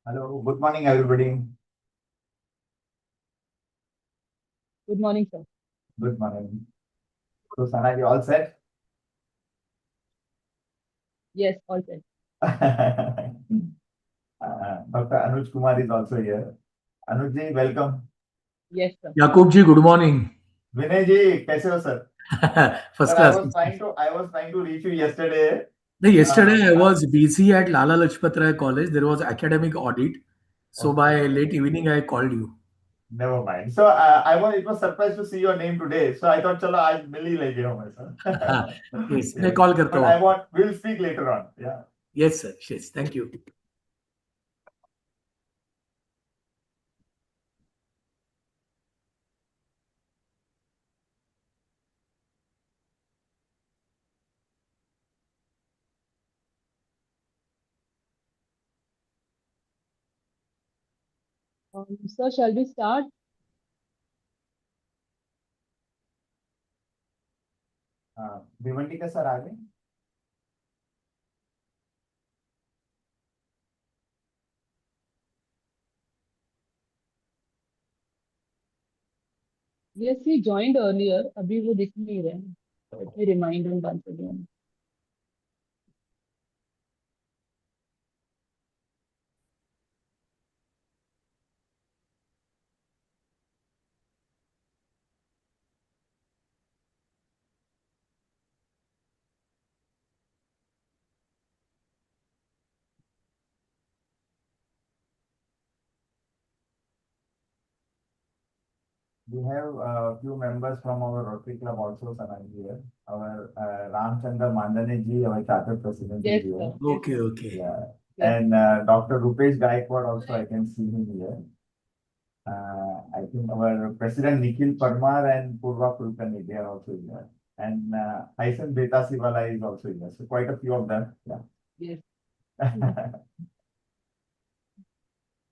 Hello, good morning, everybody. Good morning, sir. Good morning. So, Sana, you all set? Yes, all set. Dr. Anuj Kumar is also here. Anuj ji, welcome. Yes, sir. Yakub ji, good morning. Vinay ji, कैसे हो sir? First Sir, class. I was trying to reach you yesterday. Yesterday I was busy at Lala Lajpat Rai College. There was academic audit. So by late evening I called you. Never mind. So it was surprised to see your name today. So I thought, चलो आज मिल ही लेंगे हम ऐसा. Yes, मैं call करता हूँ. But we'll speak later on. Yeah. Yes, sir. Yes, thank you. Sir, shall we start? Bhiwandi का sir आ गए. Yes, he joined earlier. अभी वो दिख नहीं रहे हैं. Let me remind him once again. We have a few members from our Rotary Club also around here. Our Ramchandra Mandane ji, our charter president Yes, is here. sir. Okay, okay. Yeah. Yes. And Dr. Rupesh Gaikwad also, I can see him here. I think our president Nikhil Parmar and Purva Kulkarni, they are also here. And Aisan Betasiwala is also here. So quite a few of them. Yeah. Yes.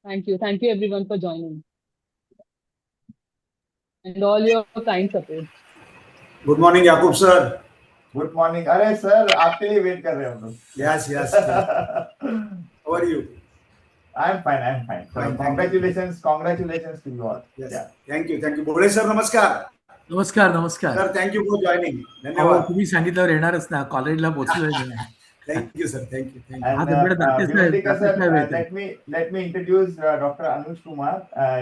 Thank you. Thank you everyone for joining. And all your kind support. Good morning, Yakub sir. Good morning. अरे sir आपके लिए wait कर रहे हैं हम लोग. Yes. How are you? I'm fine. So Fine, thank you. congratulations to you all. Yes. Yeah. Thank you. Bole sir, namaskar. नमस्कार. Sir, thank you for joining. अहो, धन्यवाद. तुम्ही सांगितल्यावर येणारच ना. कॉलेजला पोहोचलोय मी. Thank you, sir. Thank you. And Bhiwandika sir, let me introduce Dr. Anuj Kumar.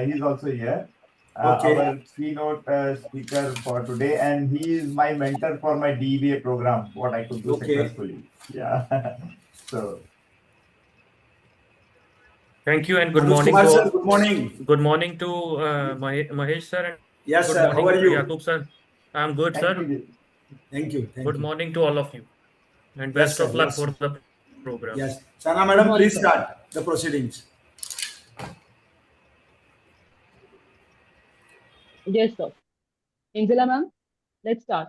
He's also here. Okay. Our keynote speaker for today, and he is my mentor for my DBA program, what I could do Okay. successfully. Yeah. So Thank you and good Anuj morning Kumar to sir, all. good morning. Good morning to Mahesh sir and Yes, good sir. morning How are to you? Yakub sir. I'm good, thank sir. you. Thank you. Good morning to all of you and Yes, best sir. of luck Yes. for the program. Yes. Sana Good madam, morning, please sir. start the proceedings. Yes, sir. Angela ma'am, let's start.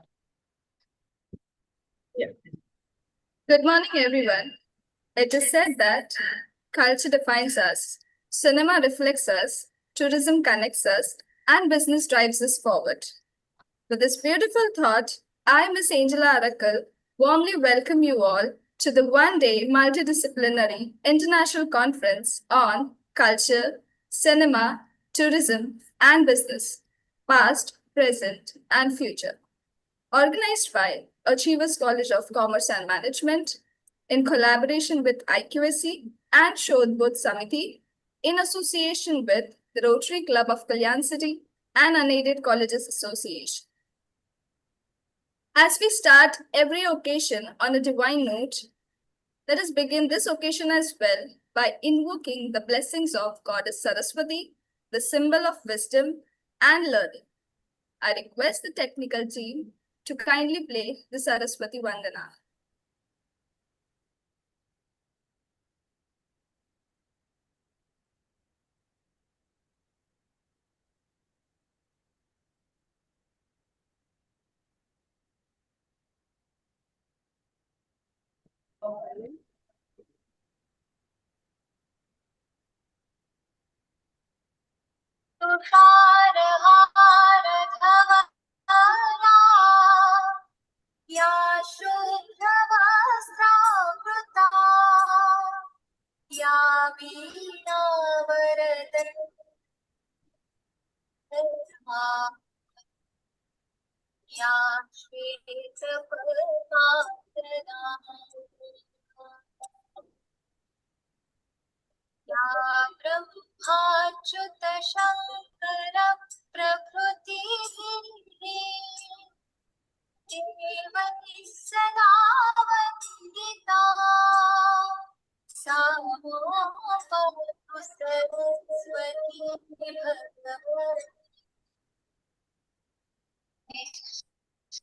Good morning, everyone. It is said that culture defines us, cinema reflects us, tourism connects us, and business drives us forward. With this beautiful thought, I, Miss Angela Arakal, warmly welcome you all to the one-day multidisciplinary international conference on culture, cinema, tourism, and business, past, present, and future, organized by Achievers College of Commerce and Management in collaboration with IQSC and Shodhbudh Samiti in association with the Rotary Club of Kalyan City and Unaided Colleges Association. As we start every occasion on a divine note, let us begin this occasion as well by invoking the blessings of Goddess Saraswati, the symbol of wisdom and learning. I request the technical team to kindly play the Saraswati Vandana. Tushar हार धवला या शुभ्रवस्त्रावृता या वीणा श्वेत पद्मासना या ब्रह्माच्युत शङ्कर प्रभृतिः देवैः सदा वन्दिता सा भवतु Saraswati Bhagwati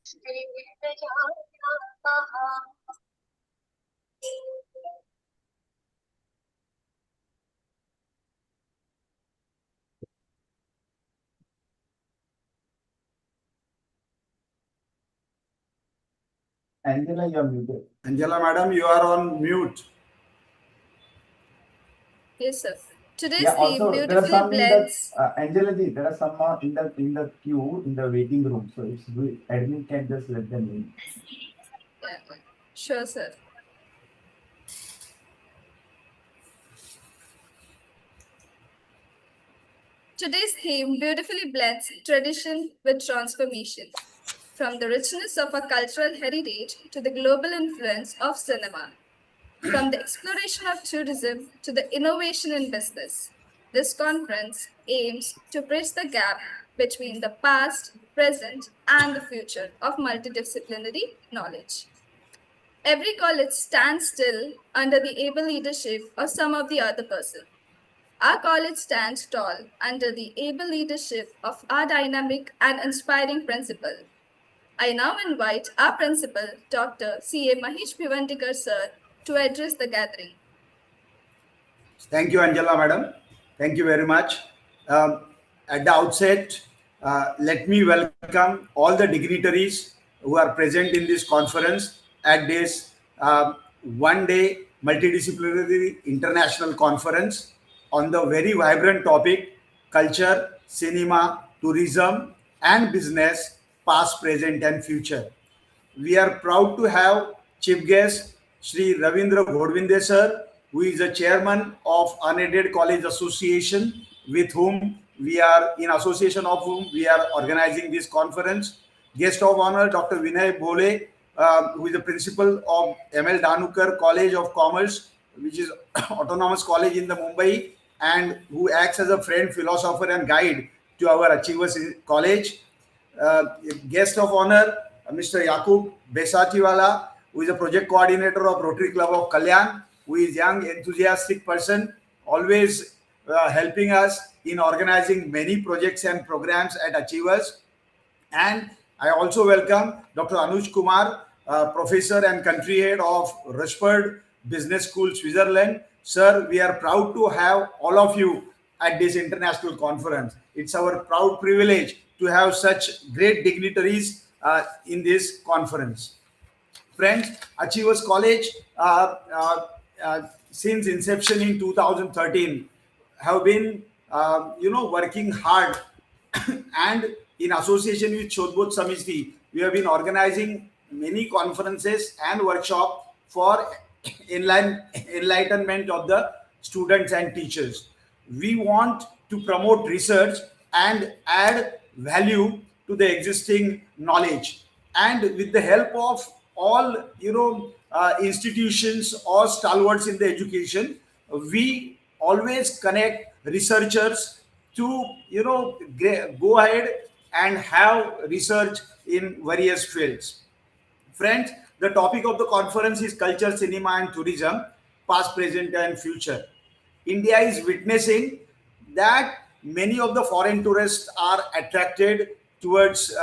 श्रीरजायाः। Angela, you're muted. Angela madam, you are on mute. Yes, sir. Today's Yeah, theme also there are beautifully some in the blends. Angela ji, there are some more in the queue in the waiting room. So if admin can just let them in. Yeah. Sure, sir. Today's theme beautifully blends tradition with transformation, from the richness of our cultural heritage to the global influence of cinema, from the exploration of tourism to the innovation in business. This conference aims to bridge the gap between the past, present, and the future of multidisciplinary knowledge. Every college stands still under the able leadership of some of the other person. Our college stands tall under the able leadership of our dynamic and inspiring principal. I now invite our principal, Dr. C.A. Mahesh Bhivantikar sir, to address the gathering. Thank you, Angela madam. Thank you very much. At the outset, let me welcome all the dignitaries who are present in this conference at this one-day multidisciplinary international conference on the very vibrant topic culture, cinema, tourism, and business, past, present, and future. We are proud to have chief guest Sri Ravindra Ghodwinde sir, who is the chairman of Unaided College Association, with whom we are in association of whom we are organizing this conference. Guest of honor Dr. Vinay Bole, who is the principal of ML Danukar College of Commerce, which is autonomous college in the Mumbai, and who acts as a friend, philosopher, and guide to our achievers in college. uh, Guest of honor, Mr. Yakub Besatiwala, who is a project coordinator of Rotary Club of Kalyan, who is young, enthusiastic person, always helping us in organizing many projects and programs at Achievers. And I also welcome Dr. Anuj Kumar, professor and country head of Rushford Business School, Switzerland. Sir, we are proud to have all of you at this international conference. It's our proud privilege to have such great dignitaries in this conference. Friends, Achievers College, since inception in 2013, have been working hard and in association with Shodbodh Samiti, we have been organizing many conferences and workshops for enlightenment of the students and teachers. We want to promote research and add value to the existing knowledge, and with the help of all institutions or stalwarts in the education, we always connect researchers to go ahead and have research in various fields. Friends, the topic of the conference is culture, cinema, and tourism, past, present, and future. India is witnessing that many of the foreign tourists are attracted towards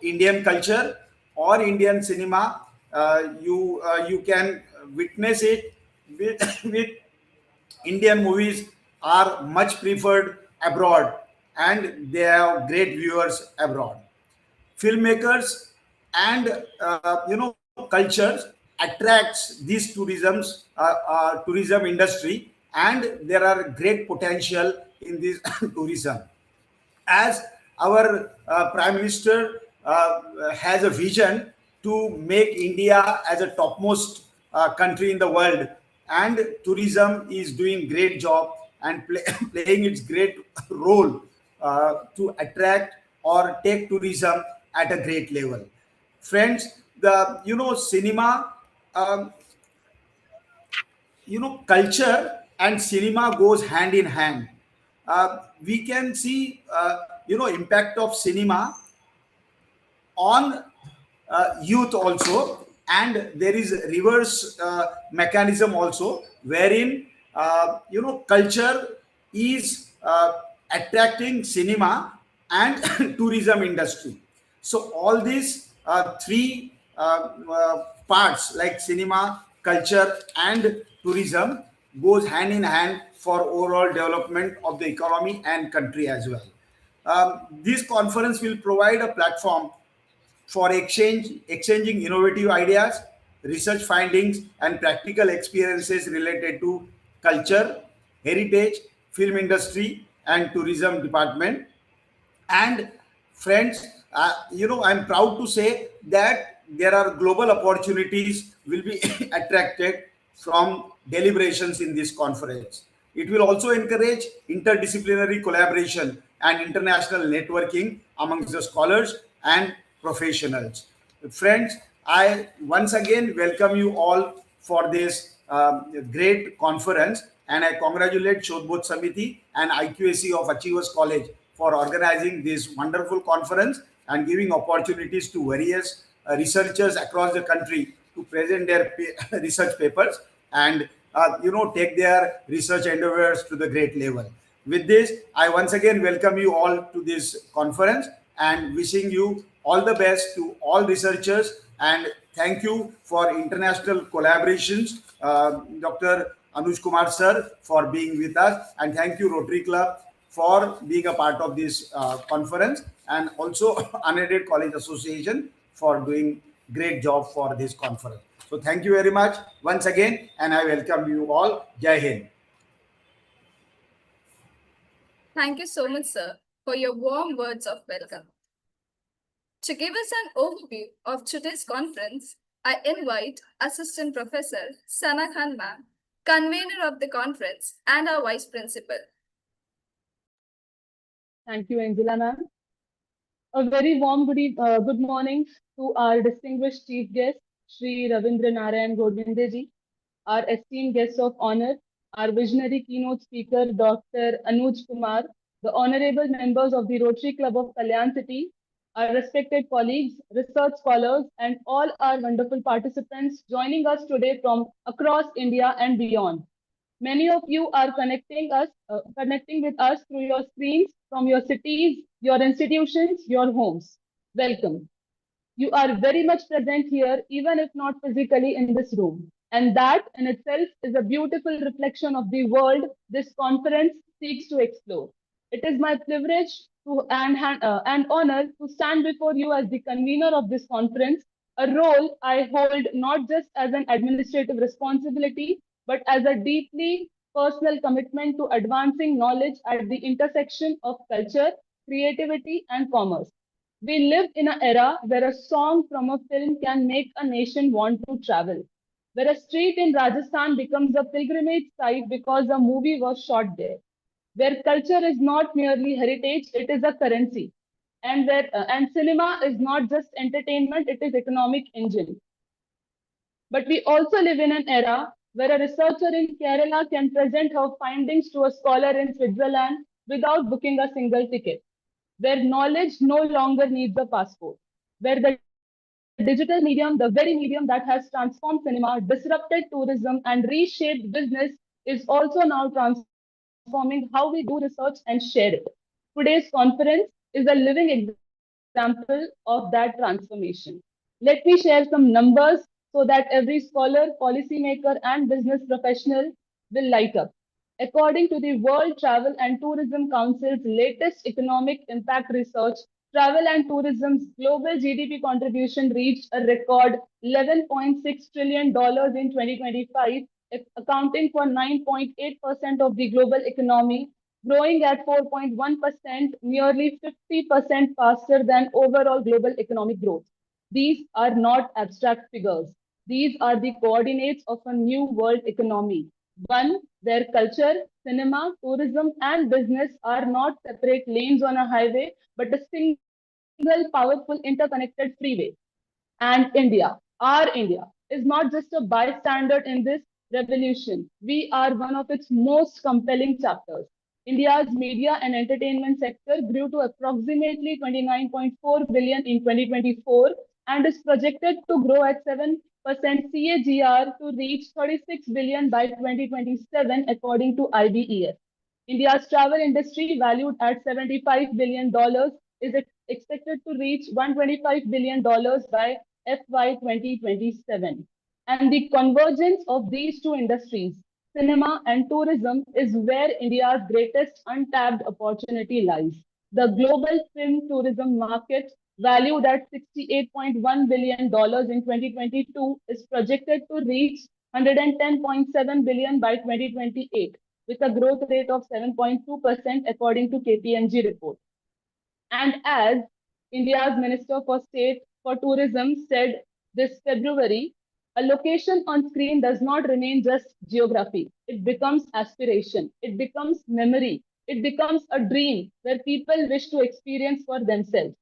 Indian culture or Indian cinema. You can witness it with with Indian movies are much preferred abroad, and they have great viewers abroad. Filmmakers and cultures attracts these tourism industry, and there are great potential in this tourism, as our prime minister has a vision to make India as a topmost country in the world, and tourism is doing great job and playing its great role to attract or take tourism at a great level. Friends, the cinema, um, culture and cinema goes hand in hand. We can see impact of cinema on youth also, and there is a reverse mechanism also, wherein culture is attracting cinema and tourism industry. So all these three parts, like cinema, culture and tourism, goes hand in hand for overall development of the economy and country as well. This conference will provide a platform for exchanging innovative ideas, research findings, and practical experiences related to culture, heritage, film industry, and tourism department. And friends, I'm proud to say that there are global opportunities will be attracted from deliberations in this conference. It will also encourage interdisciplinary collaboration and international networking amongst the scholars and professionals. Friends, I once again welcome you all for this great conference, and I congratulate Shodbodh Samiti and IQAC of Achievers College for organizing this wonderful conference and giving opportunities to various researchers across the country to present their research papers and take their research endeavors to the great level. With this, I once again welcome you all to this conference and wishing you all the best to all researchers, and thank you for international collaborations, Dr. Anuj Kumar sir, for being with us, and thank you Rotary Club for being a part of this conference, and also Unaided College Association for doing great job for this conference. So thank you very much once again, and I welcome you all. Jai Hind. Thank you so much, sir, for your warm words of welcome. To give us an overview of today's conference, I invite Assistant Professor Sana Khan ma'am, convener of the conference and our Vice Principal. Thank you, Angela ma'am. A very warm good morning to our distinguished chief guest, Shri Ravindra Narayan Godvindeji, our esteemed guests of honor, our visionary keynote speaker, Dr. Anuj Kumar, the honorable members of the Rotary Club of Kalyan City, our respected colleagues, research scholars, and all our wonderful participants joining us today from across India and beyond. Many of you are connecting with us through your screens from your cities, your institutions, your homes. Welcome. You are very much present here, even if not physically in this room. And that in itself is a beautiful reflection of the world this conference seeks to explore. It is my privilege and honor to stand before you as the convener of this conference, a role I hold not just as an administrative responsibility, but as a deeply personal commitment to advancing knowledge at the intersection of culture, creativity, and commerce. We live in an era where a song from a film can make a nation want to travel, where a street in Rajasthan becomes a pilgrimage site because a movie was shot there, where culture is not merely heritage, it is a currency, and cinema is not just entertainment, it is economic engine. But we also live in an era where a researcher in Kerala can present her findings to a scholar in Switzerland without booking a single ticket, where knowledge no longer needs a passport, where the digital medium, the very medium that has transformed cinema, disrupted tourism, and reshaped business, is also now transforming how we do research and share it. Today's conference is a living example of that transformation. Let me share some numbers so that every scholar, policymaker, and business professional will light up. According to the World Travel and Tourism Council's latest economic impact research, travel and tourism's global GDP contribution reached a record $11.6 trillion in 2025, accounting for 9.8% of the global economy, growing at 4.1%, nearly 50% faster than overall global economic growth. These are not abstract figures. These are the coordinates of a new world economy. One, where culture, cinema, tourism, and business are not separate lanes on a highway, but a single powerful interconnected freeway. And India, our India, is not just a bystander in this revolution. We are one of its most compelling chapters. India's media and entertainment sector grew to approximately 29.4 billion in 2024 and is projected to grow at 7% CAGR to reach 36 billion by 2027, according to IBEF. India's travel industry, valued at $75 billion, is expected to reach $125 billion by FY 2027. And the convergence of these two industries, cinema and tourism, is where India's greatest untapped opportunity lies. The global film tourism market, valued at $68.1 billion in 2022, is projected to reach 110.7 billion by 2028, with a growth rate of 7.2% according to KPMG report. And as India's Minister for State for Tourism said this February, a location on screen does not remain just geography. It becomes aspiration. It becomes memory. It becomes a dream where people wish to experience for themselves.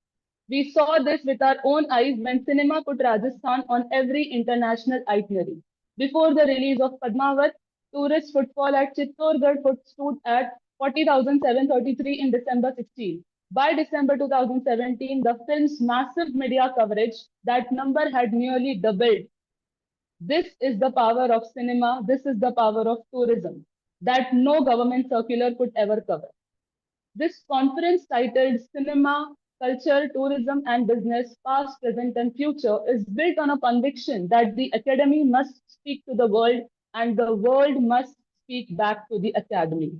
We saw this with our own eyes when cinema put Rajasthan on every international itinerary. Before the release of Padmavat, tourist footfall at Chittorgarh stood at 40,733 in December 16. By December 2017, the film's massive media coverage, that number had nearly doubled. This is the power of cinema. This is the power of tourism that no government circular could ever cover. This conference, titled Cinema, Culture, Tourism and Business, Past, Present and Future, is built on a conviction that the academy must speak to the world and the world must speak back to the academy.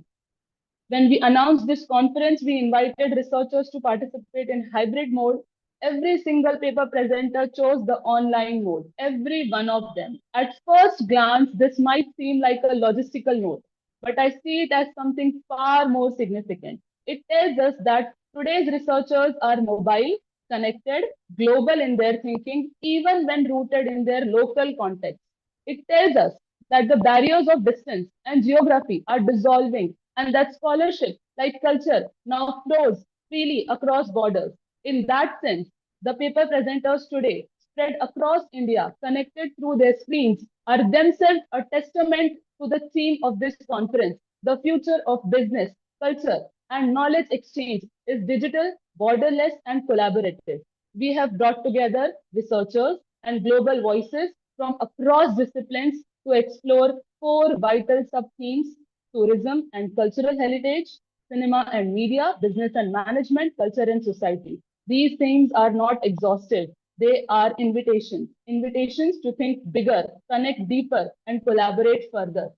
When we announced this conference, we invited researchers to participate in hybrid mode. Every single paper presenter chose the online mode, every one of them. At first glance, this might seem like a logistical note, but I see it as something far more significant. It tells us that today's researchers are mobile, connected, global in their thinking, even when rooted in their local context. It tells us that the barriers of distance and geography are dissolving and that scholarship, like culture, now flows freely across borders. In that sense, the paper presenters today, spread across India, connected through their screens, are themselves a testament to the theme of this conference. The future of business, culture, and knowledge exchange is digital, borderless, and collaborative. We have brought together researchers and global voices from across disciplines to explore four vital sub-themes: tourism and cultural heritage, cinema and media, business and management, culture and society. These themes are not exhaustive. They are invitations to think bigger, connect deeper, and collaborate further.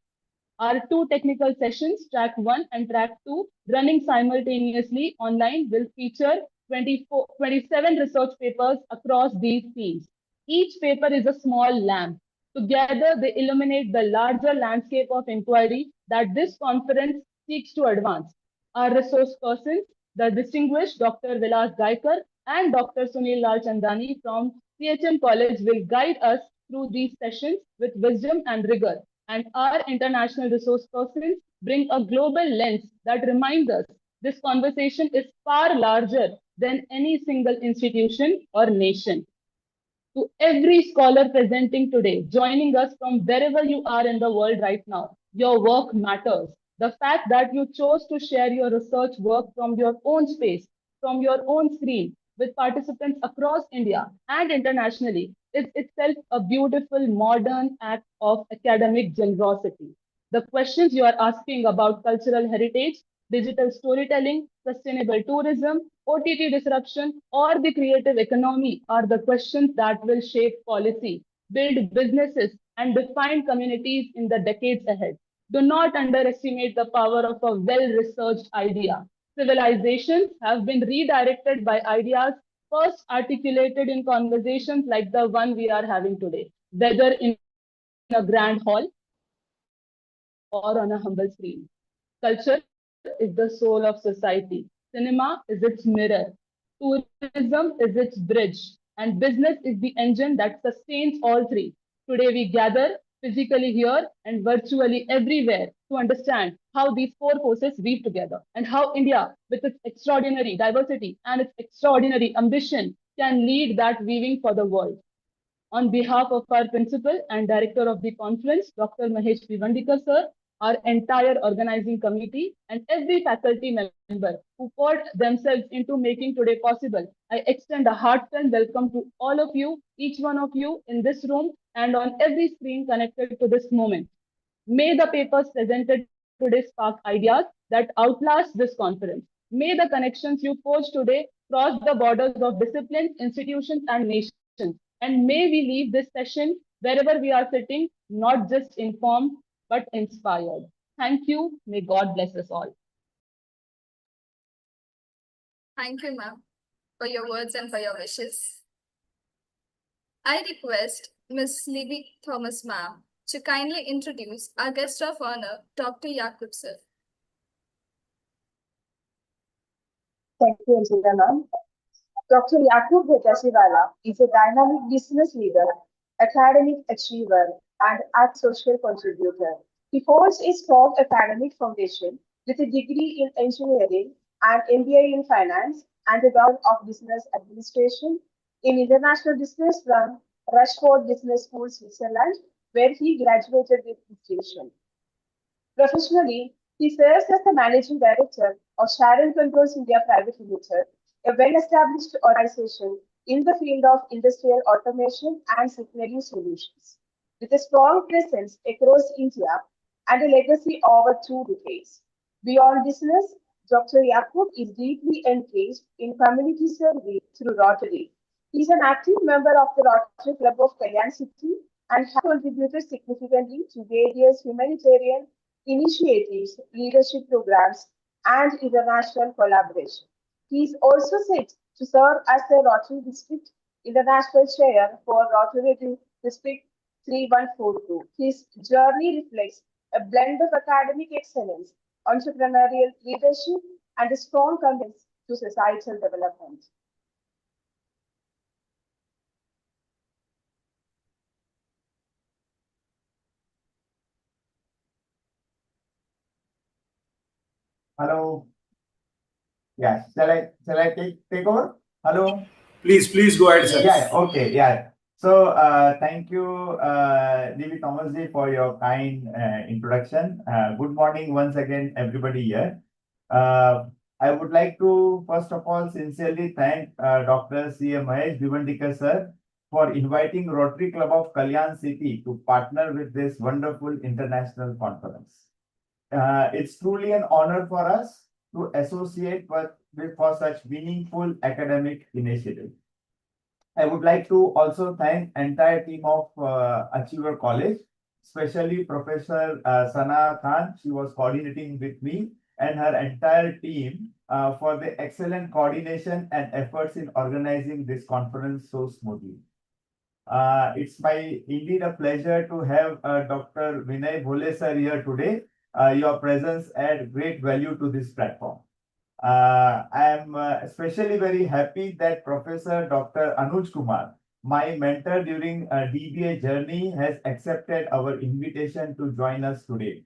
Our two technical sessions, track 1 and track 2, running simultaneously online, will feature 27 research papers across these themes. Each paper is a small lamp. Together, they illuminate the larger landscape of inquiry that this conference seeks to advance. Our resource persons, the distinguished Dr. Vilas Gaikar and Dr. Sunil Lal Chandani from CHM College, will guide us through these sessions with wisdom and rigor. And our international resource persons bring a global lens that reminds us this conversation is far larger than any single institution or nation. To every scholar presenting today, joining us from wherever you are in the world right now, your work matters. The fact that you chose to share your research work from your own space, from your own screen, with participants across India and internationally is itself a beautiful modern act of academic generosity. The questions you are asking about cultural heritage, digital storytelling, sustainable tourism, OTT disruption, or the creative economy are the questions that will shape policy, build businesses, and define communities in the decades ahead. Do not underestimate the power of a well-researched idea. Civilizations have been redirected by ideas first articulated in conversations like the one we are having today, whether in a grand hall or on a humble screen. Culture is the soul of society. Cinema is its mirror. Tourism is its bridge. And business is the engine that sustains all three. Today we gather physically here and virtually everywhere to understand how these four forces weave together and how India, with its extraordinary diversity and its extraordinary ambition, can lead that weaving for the world. On behalf of our principal and director of the conference, Dr. Mahesh Vivandikar sir, our entire organizing committee, and every faculty member who poured themselves into making today possible, I extend a heartfelt welcome to all of you, each one of you in this room and on every screen connected to this moment. May the papers presented today spark ideas that outlast this conference. May the connections you forge today cross the borders of disciplines, institutions, and nations. And may we leave this session wherever we are sitting, not just informed, but inspired. Thank you. May God bless us all. Thank you, ma'am, for your words and for your wishes. I request Ms. Libby Thomas, ma'am, to kindly introduce our guest of honor, Dr. Yakub sir. Thank you, Angela ma'am. Dr. Yakub Bhetasiwala is a dynamic business leader, academic achiever, and art social contributor. He holds a strong academic foundation with a degree in engineering and MBA in finance and a Bachelor of Business Administration in international business from Rushford Business School, Switzerland, where he graduated with distinction. Professionally, he serves as the managing director of Sharon Controls India Private Limited, a well-established organization in the field of industrial automation and signaling solutions. With a strong presence across India and a legacy over 2 decades. Beyond business, Dr. Yakub is deeply engaged in community service through Rotary. He is an active member of the Rotary Club of Kalyan City and has contributed significantly to various humanitarian initiatives, leadership programs, and international collaboration. He is also set to serve as the Rotary District International Chair for Rotary District 3142. His journey reflects a blend of academic excellence, entrepreneurial leadership, and a strong commitment to societal development. Hello. Yeah, shall I take over? Hello. Please go ahead, sir. Yeah, okay, yeah. So thank you, Devi Thomas ji, for your kind introduction. Good morning once again, everybody here. I would like to first of all sincerely thank Dr. C. Mahesh Vivandikar sir for inviting Rotary Club of Kalyan City to partner with this wonderful international conference. It's truly an honor for us to associate with for such meaningful academic initiative. I would like to also thank entire team of Achiever College, especially Professor Sana Khan. She was coordinating with me and her entire team for the excellent coordination and efforts in organizing this conference so smoothly. It's indeed a pleasure to have Dr. Vinay Bhole sir here today. Your presence adds great value to this platform. I am especially very happy that Professor Dr. Anuj Kumar, my mentor during DBA journey, has accepted our invitation to join us today.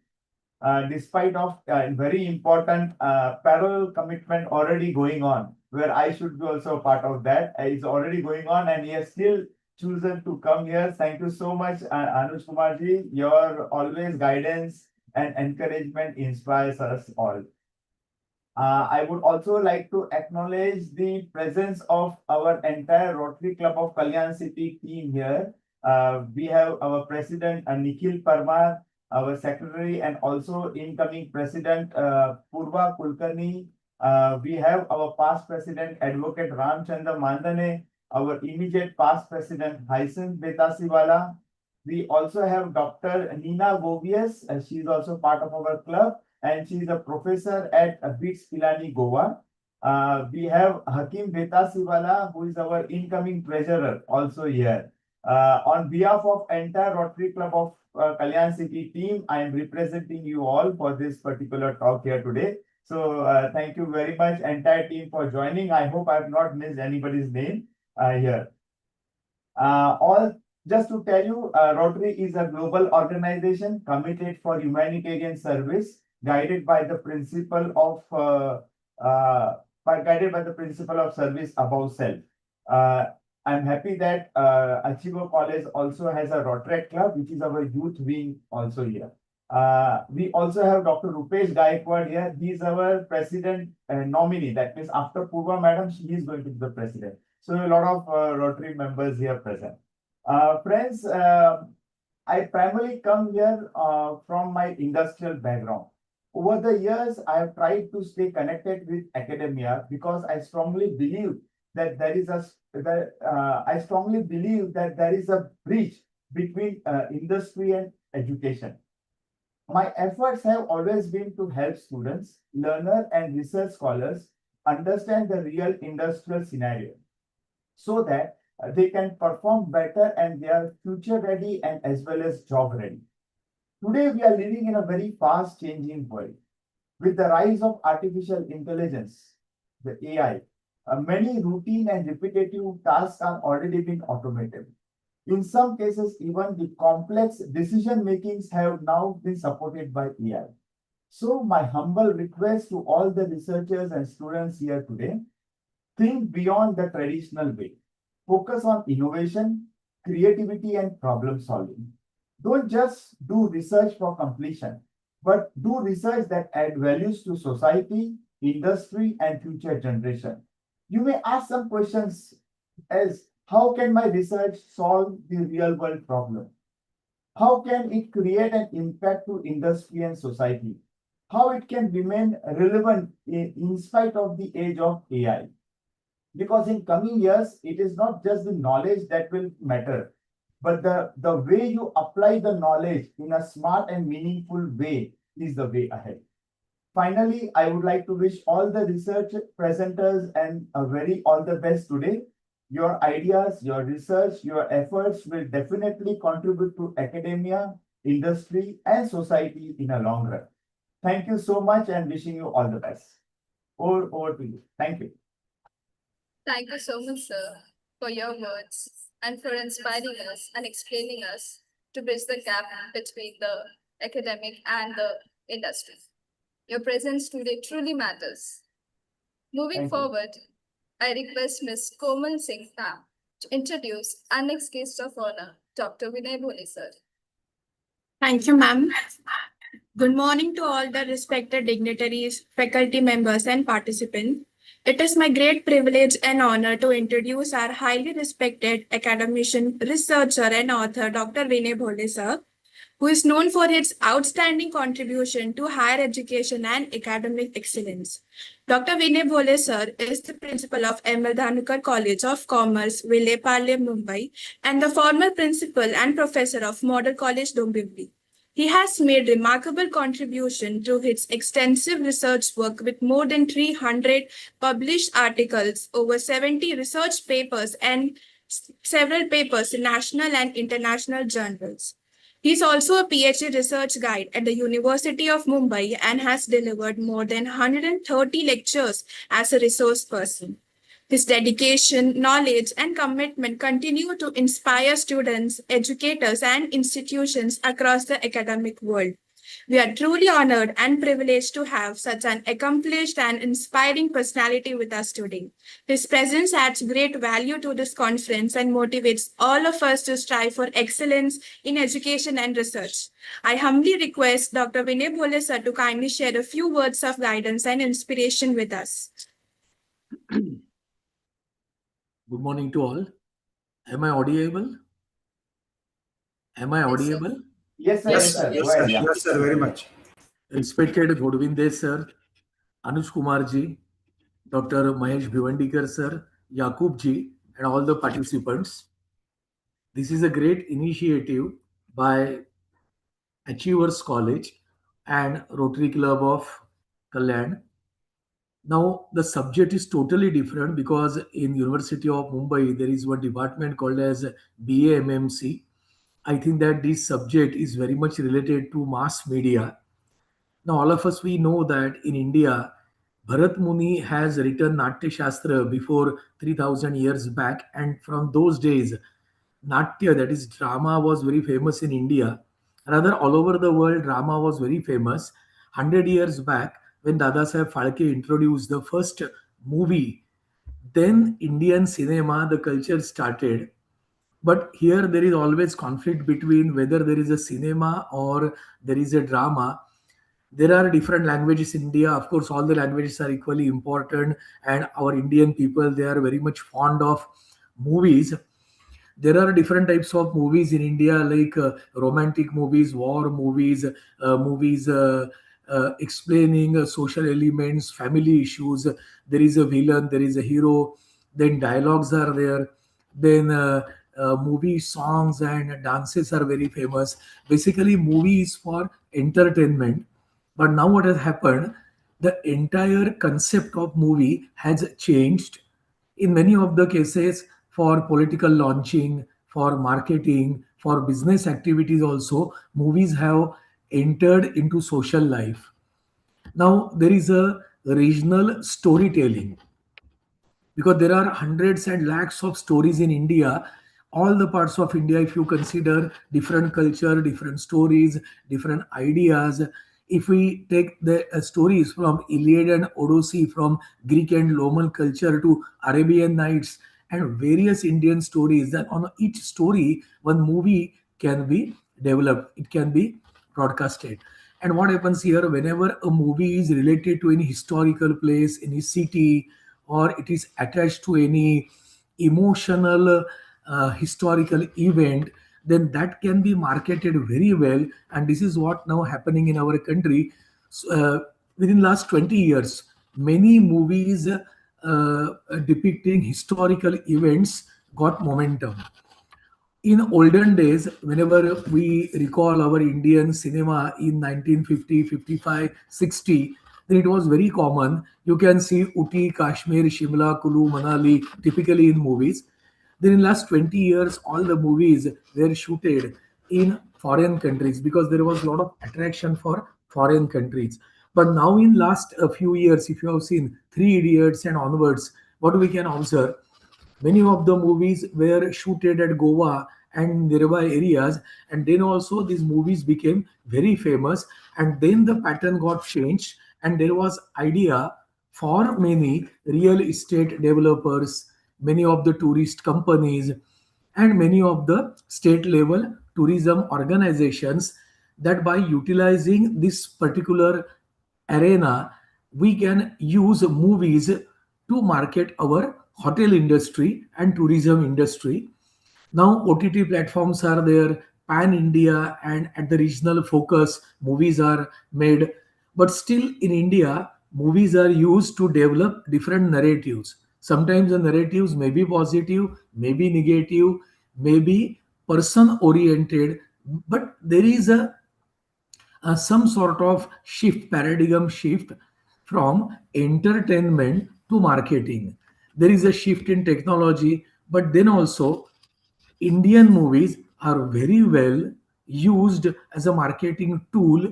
Despite of very important parallel commitment already going on, where I should be also part of that, it's already going on, and he has still chosen to come here. Thank you so much, Anuj Kumar ji. Your always guidance and encouragement inspires us all. I would also like to acknowledge the presence of our entire Rotary Club of Kalyan City team here. We have our president, Nikhil Parmar, our secretary and also incoming president, Purva Kulkarni. We have our past president, Advocate Ramchandra Mandane, our immediate past president, Hyacinth Betasiwala. We also have Dr. Nina Govias, and she is also part of our club, and she is a professor at BITS Pilani, Goa. We have Hakim Betasiwala, who is our incoming treasurer, also here. On behalf of entire Rotary Club of Kalyan City team, I am representing you all for this particular talk here today. So thank you very much, entire team, for joining. I hope I have not missed anybody's name here. Just to tell you, Rotary is a global organization committed for humanitarian service, guided by the principle of service above self. I'm happy that Achiever College also has a Rotary Club, which is our youth wing also here. We also have Dr. Rupesh Gaikwad here. He is our president nominee. That means after Purva Madam, she is going to be the president. So a lot of Rotary members here present. Friends, I primarily come here from my industrial background. Over the years, I have tried to stay connected with academia because I strongly believe that I strongly believe that there is a bridge between industry and education. My efforts have always been to help students, learners, and research scholars understand the real industrial scenario so that they can perform better and they are future ready and as well as job ready. Today, we are living in a very fast changing world. With the rise of artificial intelligence, the AI, many routine and repetitive tasks are already being automated. In some cases, even the complex decision makings have now been supported by AI. So my humble request to all the researchers and students here today, think beyond the traditional way. Focus on innovation, creativity, and problem solving. Don't just do research for completion, but do research that add values to society, industry, and future generation. You may ask some questions as how can my research solve the real world problem? How can it create an impact to industry and society? How it can remain relevant in spite of the age of AI? Because in coming years, it is not just the knowledge that will matter, but the way you apply the knowledge in a smart and meaningful way is the way ahead. Finally, I would like to wish all the research presenters and a very all the best today. Your ideas, your research, your efforts will definitely contribute to academia, industry, and society in a long run. Thank you so much and wishing you all the best. Over to you. Thank you. Thank you so much, sir, for your words and for inspiring us and explaining us to bridge the gap between the academic and the industry. Your presence today truly matters. Moving Thank you. forward, I request Ms. Komal Singh Tam to introduce our next guest of honor, Dr. Vinay Bhole, sir. Thank you, ma'am. Good morning to all the respected dignitaries, faculty members, and participants. It is my great privilege and honor to introduce our highly respected academician, researcher, and author, Dr. Vinay Bhole, sir, who is known for his outstanding contribution to higher education and academic excellence. Dr. Vinay Bhole, sir, is the principal of M.L. Dhanukar College of Commerce, Vileparle, Mumbai, and the former principal and professor of Model College, Dombivli. He has made remarkable contribution through his extensive research work with more than 300 published articles, over 70 research papers, and several papers in national and international journals. He is also a PhD research guide at the University of Mumbai and has delivered more than 130 lectures as a resource person. His dedication, knowledge, and commitment continue to inspire students, educators, and institutions across the academic world. We are truly honored and privileged to have such an accomplished and inspiring personality with us today. His presence adds great value to this conference and motivates all of us to strive for excellence in education and research. I humbly request Dr. Vinay Bhole sir to kindly share a few words of guidance and inspiration with us. Good morning to all. Am I audible? Am I Yes, sir. audible? Yes, sir. Yes, sir. Go ahead. Yeah. Yes, sir, very much. Respected Godvinde sir, Anuj Kumar ji, Dr. Mahesh Bhivandikar sir, Yakub ji, and all the participants. This is a great initiative by Achievers College and Rotary Club of Kalyan. Now the subject is totally different because in University of Mumbai there is one department called as BAMMC. I think that this subject is very much related to mass media. Now all of us we know that in India Bharat Muni has written Natya Shastra before 3000 years back, and from those days Natya, that is drama, was very famous in India. Rather, all over the world, drama was very famous. 100 years back, when Dada Saheb Phalke introduced the first movie, then Indian cinema, the culture started. But here there is always conflict between whether there is a cinema or there is a drama. There are different languages in India. Of course, all the languages are equally important, and our Indian people, they are very much fond of movies. There are different types of movies in India, like romantic movies, war movies, movies explaining social elements, family issues. There is a villain, there is a hero, then dialogues are there, then movie songs and dances are very famous. Basically, movie is for entertainment. But now what has happened? The entire concept of movie has changed in many of the cases for political launching, for marketing, for business activities also, movies have entered into social life. Now there is a regional storytelling because there are hundreds and lakhs of stories in India. All the parts of India, if you consider different culture, different stories, different ideas, if we take the stories from Iliad and Odyssey, from Greek and Roman culture to Arabian Nights and various Indian stories, then on each story, one movie can be developed, it can be broadcasted. And what happens here, whenever a movie is related to any historical place, any city, or it is attached to any emotional historical event, then that can be marketed very well. And this is what now happening in our country. Within last 20 years, many movies depicting historical events got momentum. In olden days, whenever we recall our Indian cinema in 1950, 55, 60, then it was very common. You can see Uti, Kashmir, Shimla, Kulu, Manali typically in movies. Then in last 20 years, all the movies were shooted in foreign countries because there was a lot of attraction for foreign countries. But now in last a few years, if you have seen Three Idiots and onwards, what we can observe, many of the movies were shooted at Goa and nearby areas, and then also these movies became very famous. And then the pattern got changed, and there was idea for many real estate developers, many of the tourist companies, and many of the state level tourism organizations that by utilizing this particular arena, we can use movies to market our hotel industry and tourism industry. Now OTT platforms are there, pan India and at the regional focus, movies are made. But still in India, movies are used to develop different narratives. Sometimes the narratives may be positive, may be negative, may be person oriented, but there is a some sort of shift, paradigm shift from entertainment to marketing. There is a shift in technology, but then also Indian movies are very well used as a marketing tool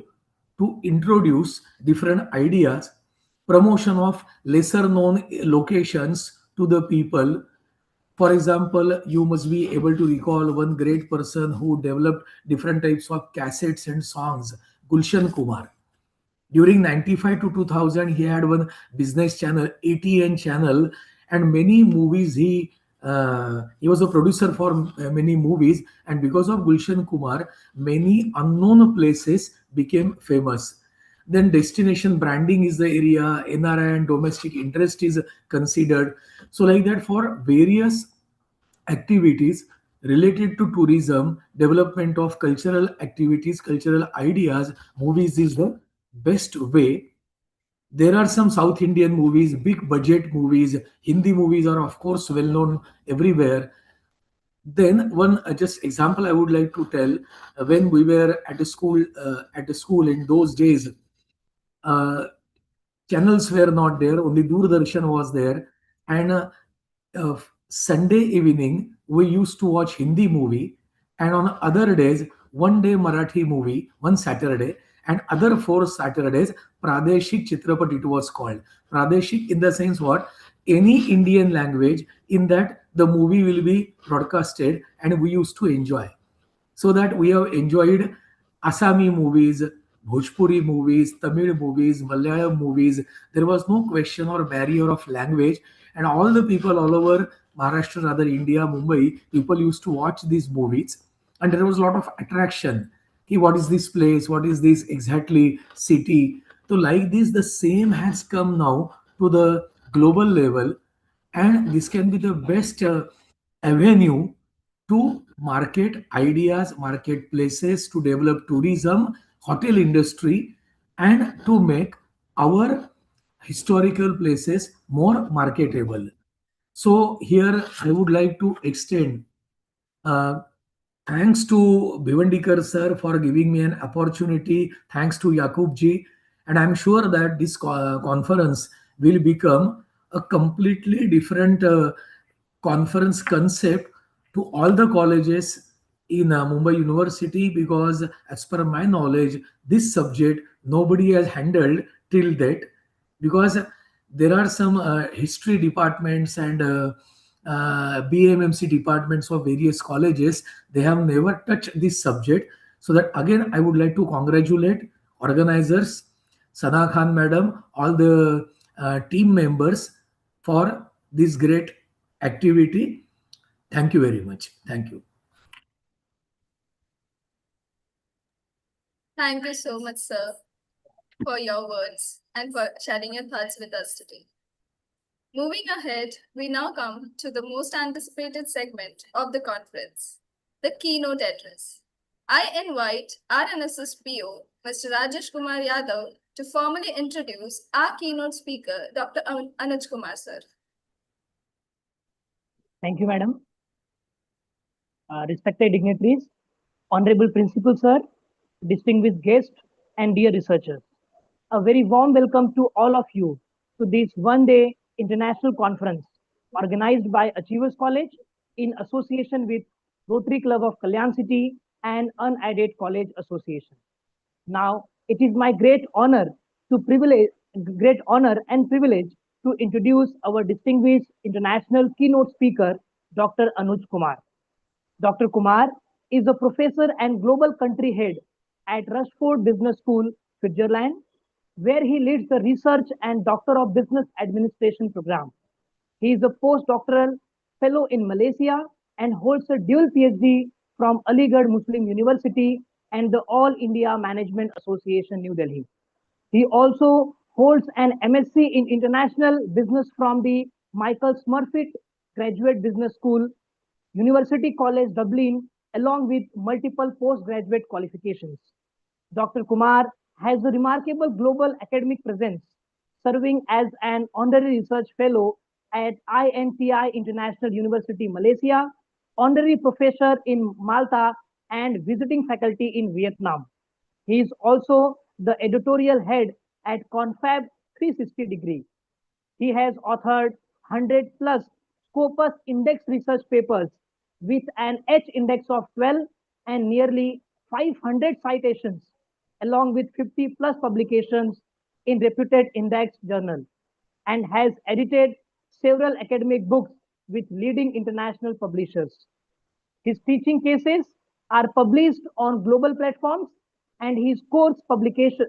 to introduce different ideas, promotion of lesser known locations to the people. For example, you must be able to recall one great person who developed different types of cassettes and songs, Gulshan Kumar. During 95 to 2000, he had one business channel, ATN channel, and many movies he was a producer for many movies. And because of Gulshan Kumar, many unknown places became famous. Then destination branding is the area, NRI and domestic interest is considered. So like that, for various activities related to tourism, development of cultural activities, cultural ideas, movies is the best way. There are some South Indian movies, big budget movies. Hindi movies are of course well known everywhere. Then one just example I would like to tell, when we were at the school in those days, uh, channels were not there, only Doordarshan was there. And Sunday evening, we used to watch Hindi movie. And on other days, one day Marathi movie, one Saturday, and other 4 Saturdays, Pradeshik Chitrapat it was called. Pradeshik in the sense what? Any Indian language, in that the movie will be broadcasted and we used to enjoy. So that we have enjoyed Asami movies, Bhojpuri movies, Tamil movies, Malayalam movies. There was no question or barrier of language. and all the people all over Maharashtra, rather India, Mumbai, people used to watch these movies, and there was a lot of attraction. Ki, what is this place? What is this exactly city? So like this, the same has come now to the global level, and this can be the best avenue to market ideas, marketplaces, to develop tourism, hotel industry, and to make our historical places more marketable. So here I would like to extend uh, thanks to Bhivandikar sir for giving me an opportunity. Thanks to Yakub ji, and I'm sure that this conference will become a completely different conference concept to all the colleges in Mumbai University, because as per my knowledge, this subject nobody has handled till date, because there are some history departments and BMMC departments of various colleges. They have never touched this subject. So that again, I would like to congratulate organizers, Sana Khan madam, all the team members for this great activity. Thank you very much. Thank you. Thank you so much, sir, for your words and for sharing your thoughts with us today. Moving ahead, we now come to the most anticipated segment of the conference, the keynote address. I invite our NSSPO, Mr. Rajesh Kumar Yadav, to formally introduce our keynote speaker, Dr. Anuj Kumar, sir. Thank you, madam. Respected dignitaries, honorable principal, sir, distinguished guests, and dear researchers. A very warm welcome to all of you to this one-day international conference organized by Achievers College in association with Rotary Club of Kalyan City and Unaided College Association. Now, it is my great honor and privilege to introduce our distinguished international keynote speaker, Dr. Anuj Kumar. Dr. Kumar is a professor and global country head at Rushford Business School, Switzerland, where he leads the research and Doctor of Business Administration program. He is a postdoctoral fellow in Malaysia and holds a dual PhD from Aligarh Muslim University and the All India Management Association, New Delhi. He also holds an MSc in International Business from the Michael Smurfit Graduate Business School, University College Dublin, along with multiple postgraduate qualifications. Dr. Kumar has a remarkable global academic presence, serving as an honorary research fellow at INTI International University, Malaysia, honorary professor in Malta, and visiting faculty in Vietnam. He is also the editorial head at Confab 360 Degree. He has authored 100 plus Scopus Index research papers with an H index of 12 and nearly 500 citations, along with 50 plus publications in reputed index journals, and has edited several academic books with leading international publishers. His teaching cases are published on global platforms, and his course publication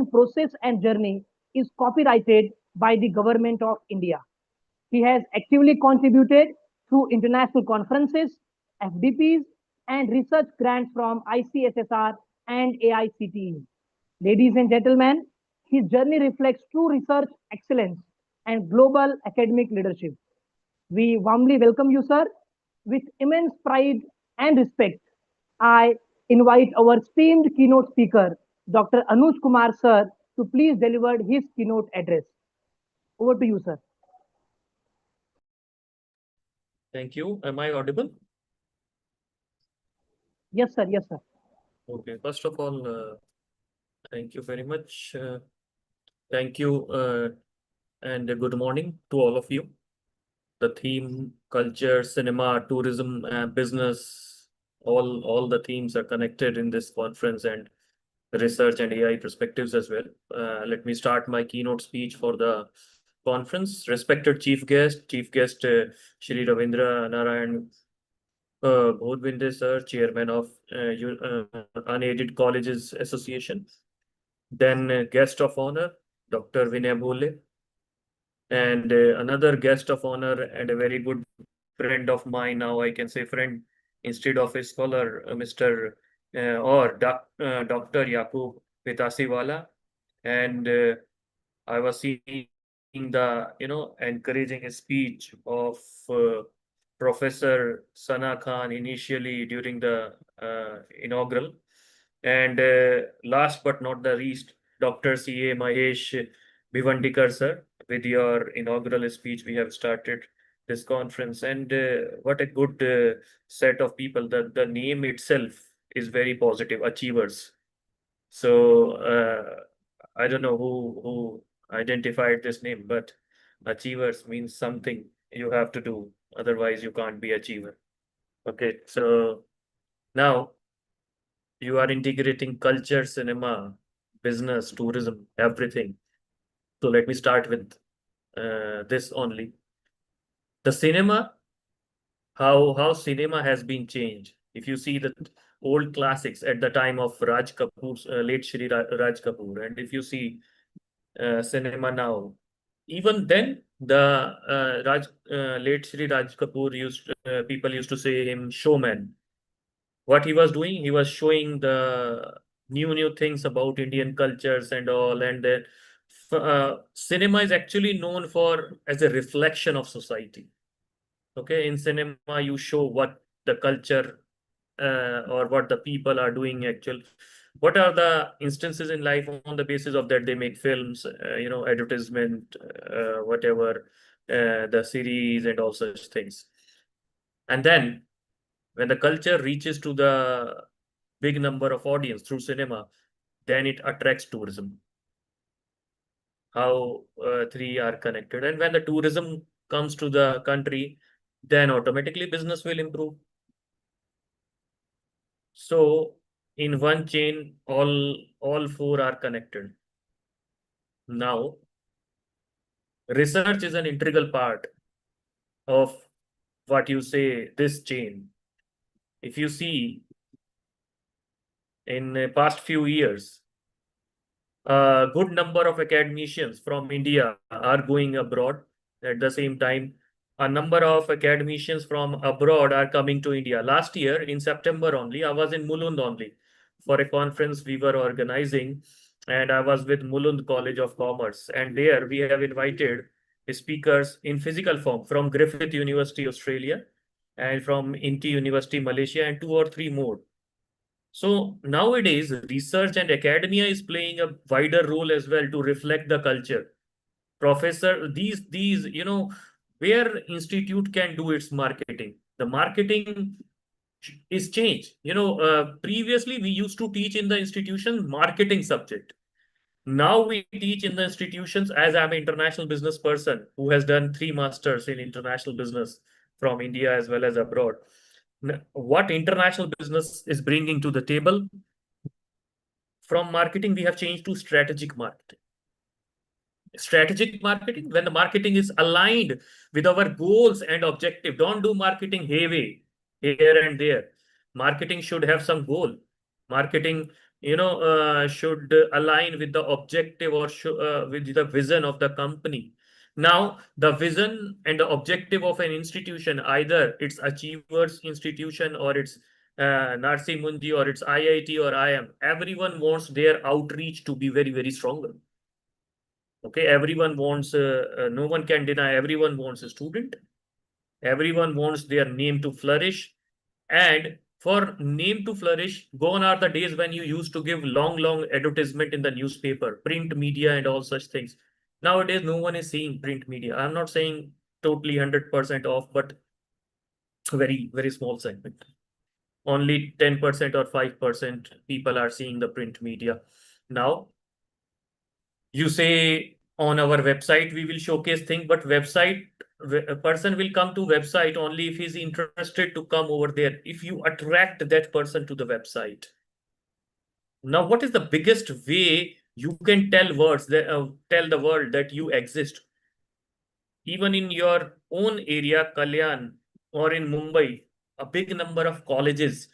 process and journey is copyrighted by the government of India. He has actively contributed through international conferences, FDPs, and research grants from ICSSR and AICTE. Ladies and gentlemen, his journey reflects true research excellence and global academic leadership. We warmly welcome you, sir. With immense pride and respect, I invite our esteemed keynote speaker, Dr. Anuj Kumar, sir, to please deliver his keynote address. Over to you, sir. Thank you. Am I audible? Yes, sir. Yes, sir. Okay. First of all, thank you very much. Thank you and good morning to all of you. The theme, culture, cinema, tourism, business, all the themes are connected in this conference, and research and AI perspectives as well. Let me start my keynote speech for the conference. Respected Chief Guest Shri Ravindra Narayan Bhodvinde sir, Chairman of Unaided Colleges Association. Then guest of honor, Dr. Vinay Bhole, And another guest of honor and a very good friend of mine, now I can say friend instead of a scholar, Mr. Dr. Yakub Vitasiwala. And I was seeing the, encouraging speech of Professor Sana Khan initially during the inaugural. And last but not the least, Dr. C.A. Mahesh Bhivandikar, sir, with your inaugural speech, we have started this conference. And what a good set of people. The name itself is very positive, achievers. So I don't know who identified this name, but achievers means something you have to do. Otherwise, you can't be achiever. Okay, so now you are integrating culture, cinema, business, tourism, everything. So let me start with this only. The cinema, how cinema has been changed. If you see the old classics at the time of Raj Kapoor's late Raj Kapoor, and if you see cinema now, even then the late Shri Raj Kapoor people used to say him showman. What he was doing, he was showing the new things about Indian cultures and all. And then cinema is actually known for as a reflection of society. Okay, in cinema you show what the culture or what the people are doing actual. What are the instances in life, on the basis of that they make films, advertisement, whatever, the series and all such things. And then when the culture reaches to the big number of audience through cinema, then it attracts tourism. How three are connected. And when the tourism comes to the country, then automatically business will improve. So in one chain, all four are connected. Now, research is an integral part of what you say, this chain. If you see in the past few years, a good number of academicians from India are going abroad. At the same time, a number of academicians from abroad are coming to India. Last year in September only, I was in Mulund only for a conference we were organizing, and I was with Mulund College of Commerce. And there we have invited speakers in physical form from Griffith University, Australia, and from INTI University, Malaysia, and 2 or 3 more. So nowadays, research and academia is playing a wider role as well to reflect the culture. Professor, these, where institute can do its marketing. The marketing is changed. Previously we used to teach in the institution marketing subject. Now we teach in the institutions, as I'm an international business person who has done 3 masters in international business from India as well as abroad. What international business is bringing to the table? From marketing, we have changed to strategic marketing. Strategic marketing, when the marketing is aligned with our goals and objective. Don't do marketing heavy here and there. Marketing should have some goal. Marketing, should align with the objective or with the vision of the company. Now, the vision and the objective of an institution, either it's Achievers Institution or it's Narsi Mundi or it's IIT or IM, everyone wants their outreach to be very, very stronger. Okay, everyone wants, no one can deny, everyone wants a student. Everyone wants their name to flourish. And for name to flourish, gone are the days when you used to give long advertisement in the newspaper, print media and all such things. Nowadays, no one is seeing print media. I'm not saying totally 100% off, but very, very small segment. Only 10% or 5% people are seeing the print media. Now, you say on our website we will showcase things, but a person will come to website only if he's interested to come over there, if you attract that person to the website. Now, what is the biggest way you can tell tell the world that you exist? Even in your own area, Kalyan, or in Mumbai, a big number of colleges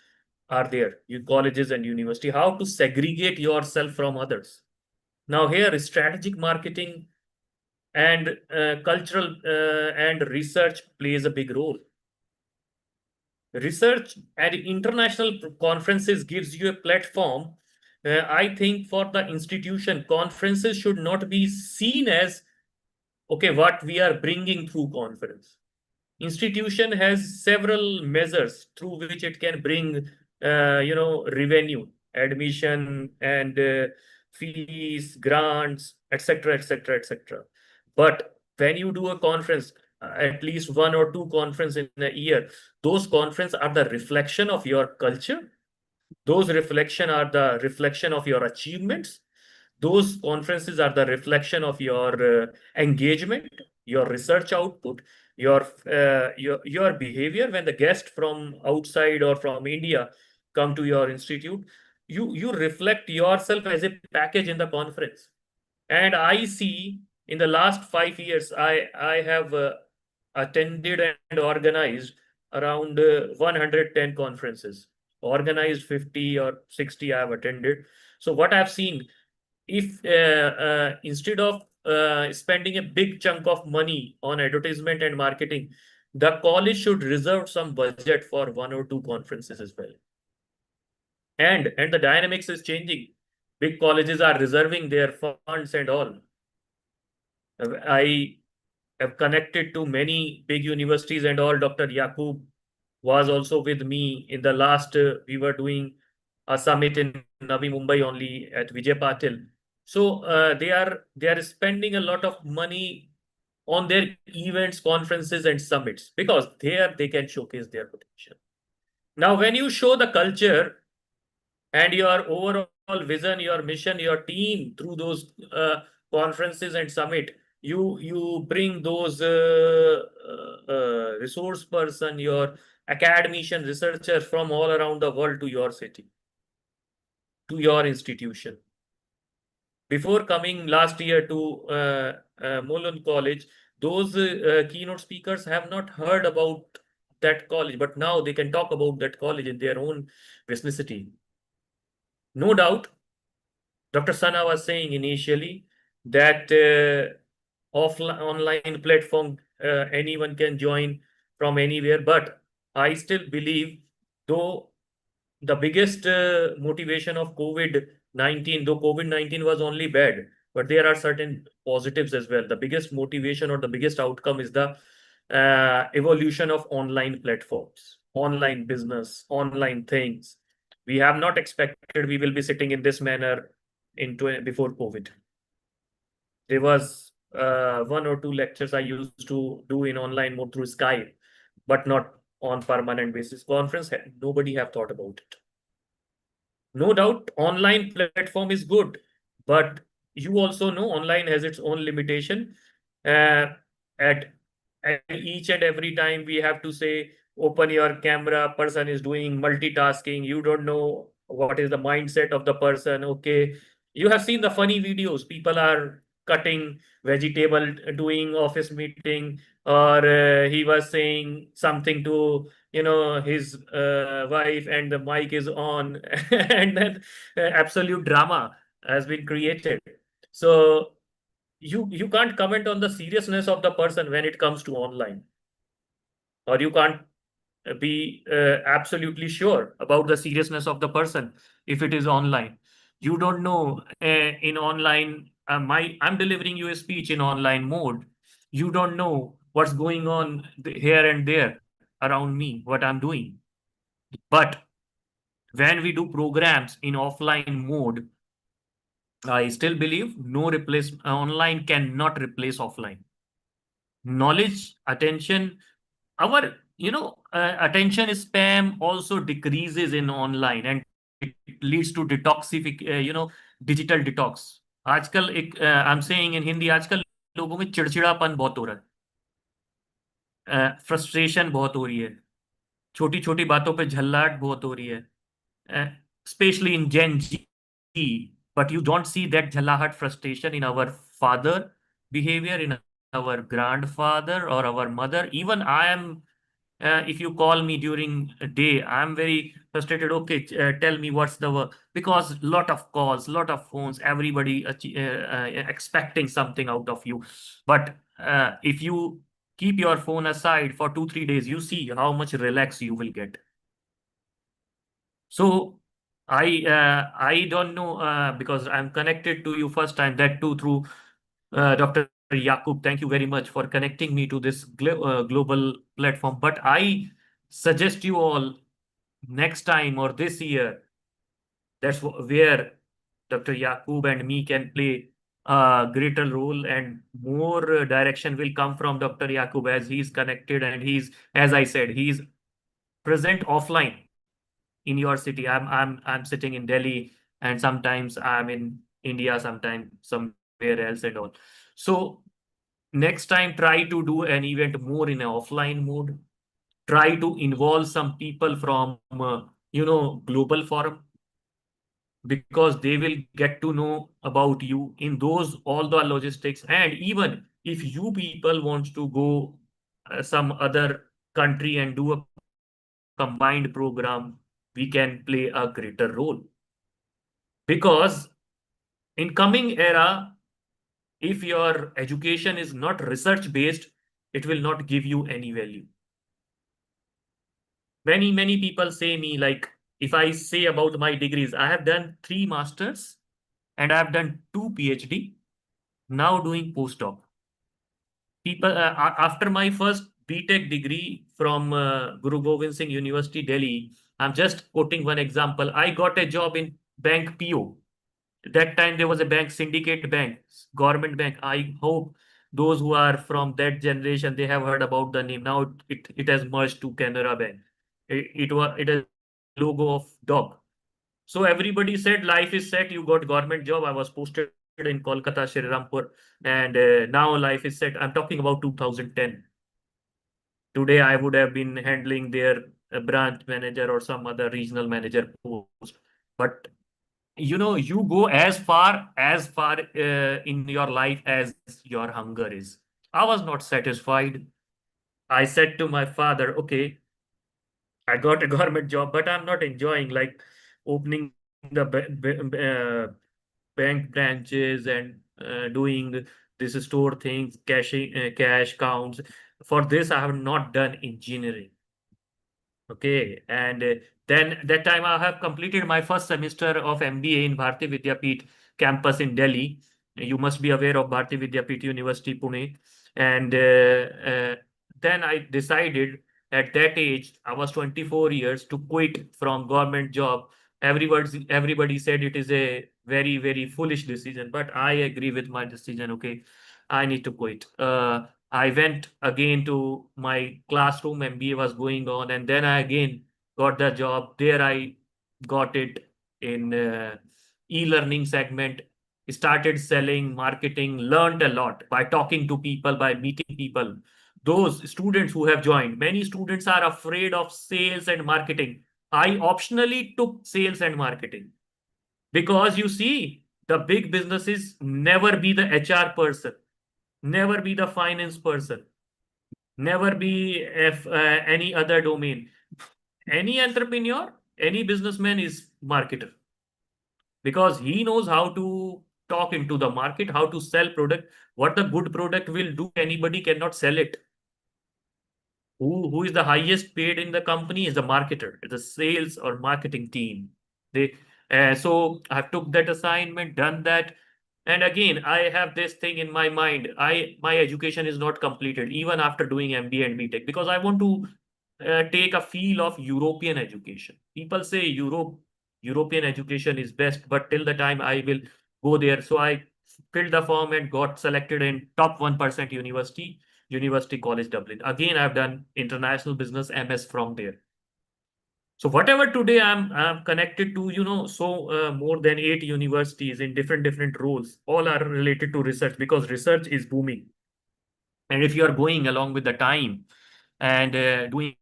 are there, colleges and university. How to segregate yourself from others? Now here, strategic marketing and cultural and research plays a big role. Research and international conferences gives you a platform. I think for the institution, conferences should not be seen as, okay, what we are bringing through conference. Institution has several measures through which it can bring, revenue, admission and fees, grants, etc., etc., etc. But when you do a conference, at least one or two conference in a year, those conferences are the reflection of your culture. Those reflection are the reflection of your achievements. Those conferences are the reflection of your engagement, your research output, your behavior. When the guest from outside or from India come to your institute, you reflect yourself as a package in the conference. And I see in the last 5 years, I have attended and organized around 110 conferences. Organized 50 or 60 I have attended. So what I've seen, if instead of spending a big chunk of money on advertisement and marketing, the college should reserve some budget for one or two conferences as well. And the dynamics is changing. Big colleges are reserving their funds and all. I have connected to many big universities and all. Dr. Yakub was also with me in the last, we were doing a summit in Navi Mumbai only at Vijay Patil. So they are spending a lot of money on their events, conferences, and summits, because there they can showcase their potential. Now, when you show the culture and your overall vision, your mission, your team through those conferences and summit, you bring those resource person, your academician, researchers from all around the world to your city, to your institution. Before coming last year to Mulund College, those keynote speakers have not heard about that college, but now they can talk about that college in their own vicinity. No doubt, Dr. Sana was saying initially that offline online platform, anyone can join from anywhere, but I still believe, though the biggest motivation of COVID-19, though COVID-19 was only bad, but there are certain positives as well. The biggest motivation or the biggest outcome is the evolution of online platforms, online business, online things. We have not expected we will be sitting in this manner before COVID. There was one or two lectures I used to do in online mode through Skype, but not on permanent basis. Conference, nobody have thought about it. No doubt, online platform is good, but you also know online has its own limitation. At each and every time we have to say, open your camera, person is doing multitasking. You don't know what is the mindset of the person. Okay, you have seen the funny videos. People are cutting vegetable, doing office meeting, or he was saying something to his wife, and the mic is on, and then absolute drama has been created. So you can't comment on the seriousness of the person when it comes to online, or you can't be absolutely sure about the seriousness of the person if it is online. You don't know in online, I'm delivering you a speech in online mode. You don't know what's going on here and there around me, what I'm doing. But when we do programs in offline mode, I still believe no replace online cannot replace offline. Knowledge, attention, our attention spam also decreases in online, and it leads to digital detox. आजकल एक I'm saying in Hindi, आजकल लोगों में चिड़चिड़ापन बहुत हो रहा है, फ्रस्ट्रेशन बहुत हो रही है, छोटी छोटी बातों पे झल्लाहट बहुत हो रही है, especially in Gen Z. But you don't see that झल्लाहट, frustration in our father behavior, in our grandfather or our mother. Even I am if you call me during a day, I'm very frustrated. Okay, tell me what's the work, because lot of calls, lot of phones, everybody expecting something out of you. But if you keep your phone aside for 2-3 days, you see how much relax you will get. So I don't know, because I'm connected to you first time, that too through Dr. Yakub. Thank you very much for connecting me to this global platform. But I suggest you all next time or this year, that's where Dr. Yakub and me can play a greater role, and more direction will come from Dr. Yakub, as he's connected and he's, as I said, he's present offline in your city. I'm sitting in Delhi, and sometimes I'm in India, sometimes somewhere else and all. So next time, try to do an event more in an offline mode. Try to involve some people from global forum, because they will get to know about you in those all the logistics. And even if you people want to go some other country and do a combined program, we can play a greater role. Because in coming era, if your education is not research based, it will not give you any value. Many people say me, like, if I say about my degrees, I have done 3 masters and I have done 2 PhD, now doing postdoc. People after my first BTech degree from Guru Gobind Singh University, Delhi, I'm just quoting one example. I got a job in bank PO. That time there was a bank, Syndicate Bank, government bank. I hope those who are from that generation, they have heard about the name. Now it has merged to Canara Bank. It has logo of dog. So everybody said life is set. You got government job. I was posted in Kolkata, Sri Rampur, and now life is set. I'm talking about 2010. Today I would have been handling their branch manager or some other regional manager post. But you go as far in your life as your hunger is. I was not satisfied. I said to my father, okay, I got a government job, but I'm not enjoying, like, opening the bank branches and doing this store things, cashing cash counts. For this, I have not done engineering. Okay, and then that time I have completed my first semester of MBA in Bharati Vidyapeeth campus in Delhi. You must be aware of Bharati Vidyapeeth University, Pune. And then I decided, at that age, I was 24 years, to quit from government job. Everybody said it is a very, very foolish decision, but I agree with my decision. Okay, I need to quit. I went again to my classroom, MBA was going on, and then I again got the job. There I got it in e-learning segment, started selling, marketing, learned a lot by talking to people, by meeting people. Those students who have joined, many students are afraid of sales and marketing. I optionally took sales and marketing, because you see, the big businesses never be the HR person, never be the finance person, never be any other domain. Any entrepreneur, any businessman is marketer, because he knows how to talk into the market, how to sell product. What the good product will do, anybody cannot sell it. Who is the highest paid in the company is the marketer, the sales or marketing team. They so I took that assignment, done that. And again, I have this thing in my mind. My education is not completed even after doing MBA and BTech, because I want to take a feel of European education. People say European education is best, but till the time I will go there. So I filled the form and got selected in top 1% University College Dublin. Again, I've done international business MS from there. So whatever today I'm connected to, more than 8 universities in different roles, all are related to research, because research is booming. And if you are going along with the time and doing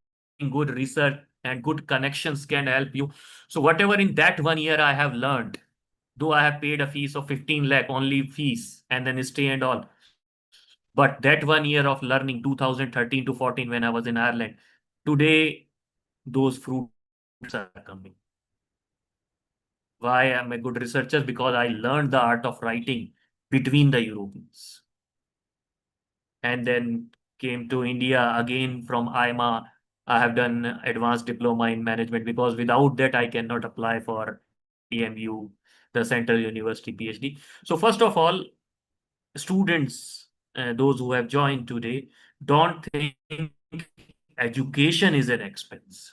good research, and good connections can help you. So whatever in that 1 year I have learned, though I have paid a fees of 15 lakh only fees and then stay and all, but that 1 year of learning, 2013 to 14, when I was in Ireland, Today, those fruits are coming. Why I'm a good researcher? Because I learned the art of writing between the Europeans. And then came to India again from IMA. I have done advanced diploma in management because without that I cannot apply for EMU, the Central University PhD. So first of all, students, those who have joined today, don't think education is an expense.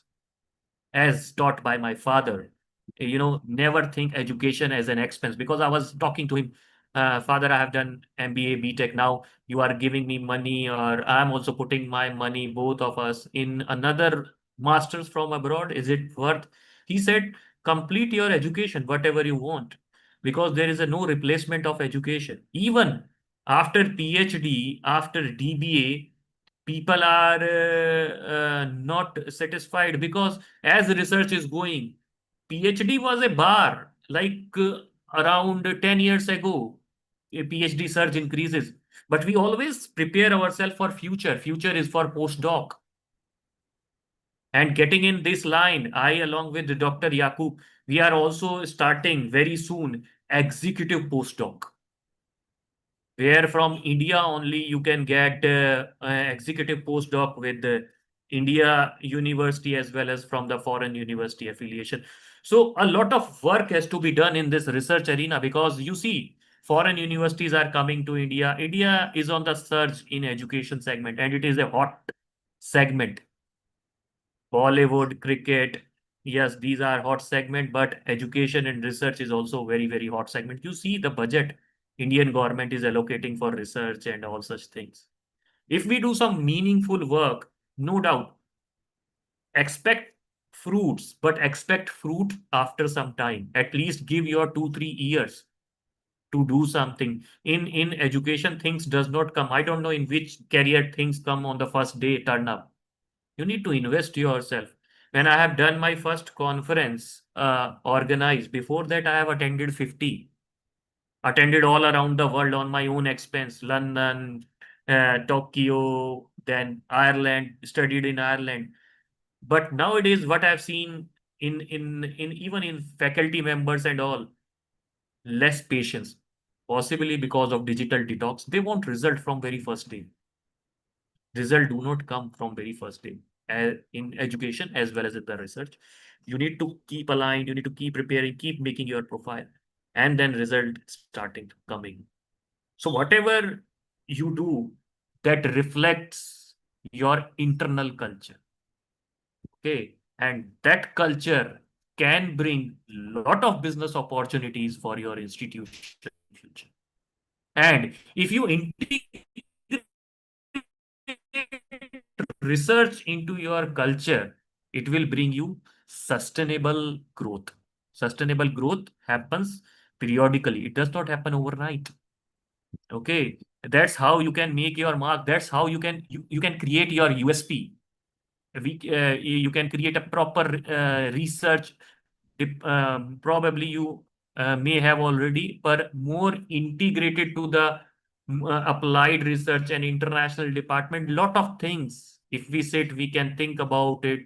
As taught by my father, never think education as an expense, because I was talking to him, father, I have done MBA, BTech, now you are giving me money, or I'm also putting my money, both of us, in another masters from abroad. Is it worth? He said, complete your education, whatever you want, because there is no replacement of education. Even after PhD, after DBA, people are not satisfied, because as research is going, PhD was a bar, like around 10 years ago, a PhD surge increases. But we always prepare ourselves for future. Future is for postdoc. And getting in this line, I, along with Dr. Yakub, we are also starting very soon executive postdoc, where from India only you can get executive postdoc with the India University as well as from the foreign university affiliation. So a lot of work has to be done in this research arena, because you see, foreign universities are coming to India. India is on the surge in education segment, and it is a hot segment. Bollywood, cricket, yes, these are hot segment, but education and research is also very, very hot segment. You see the budget Indian government is allocating for research and all such things. If we do some meaningful work, no doubt, expect fruits, but expect fruit after some time. At least give your 2-3 years to do something. In education, things does not come. I don't know in which career things come on the first day, turn up. You need to invest yourself. When I have done my first conference organized, before that I have attended 50, attended all around the world on my own expense, London, Tokyo, then Ireland, studied in Ireland. But nowadays, what I've seen in even in faculty members and all, less patience, possibly because of digital detox. They want result from very first day. Result do not come from very first day. In education as well as in the research, you need to keep aligned, you need to keep preparing, keep making your profile, and then result starting coming. So whatever you do, that reflects your internal culture. Okay, and that culture can bring lot of business opportunities for your institution in future. And if you integrate research into your culture, it will bring you sustainable growth. Sustainable growth happens periodically. It does not happen overnight. Okay, that's how you can make your mark. That's how you can create your USP. You can create a proper research. Probably you may have already, but more integrated to the applied research and international department. Lot of things, if we sit, we can think about it,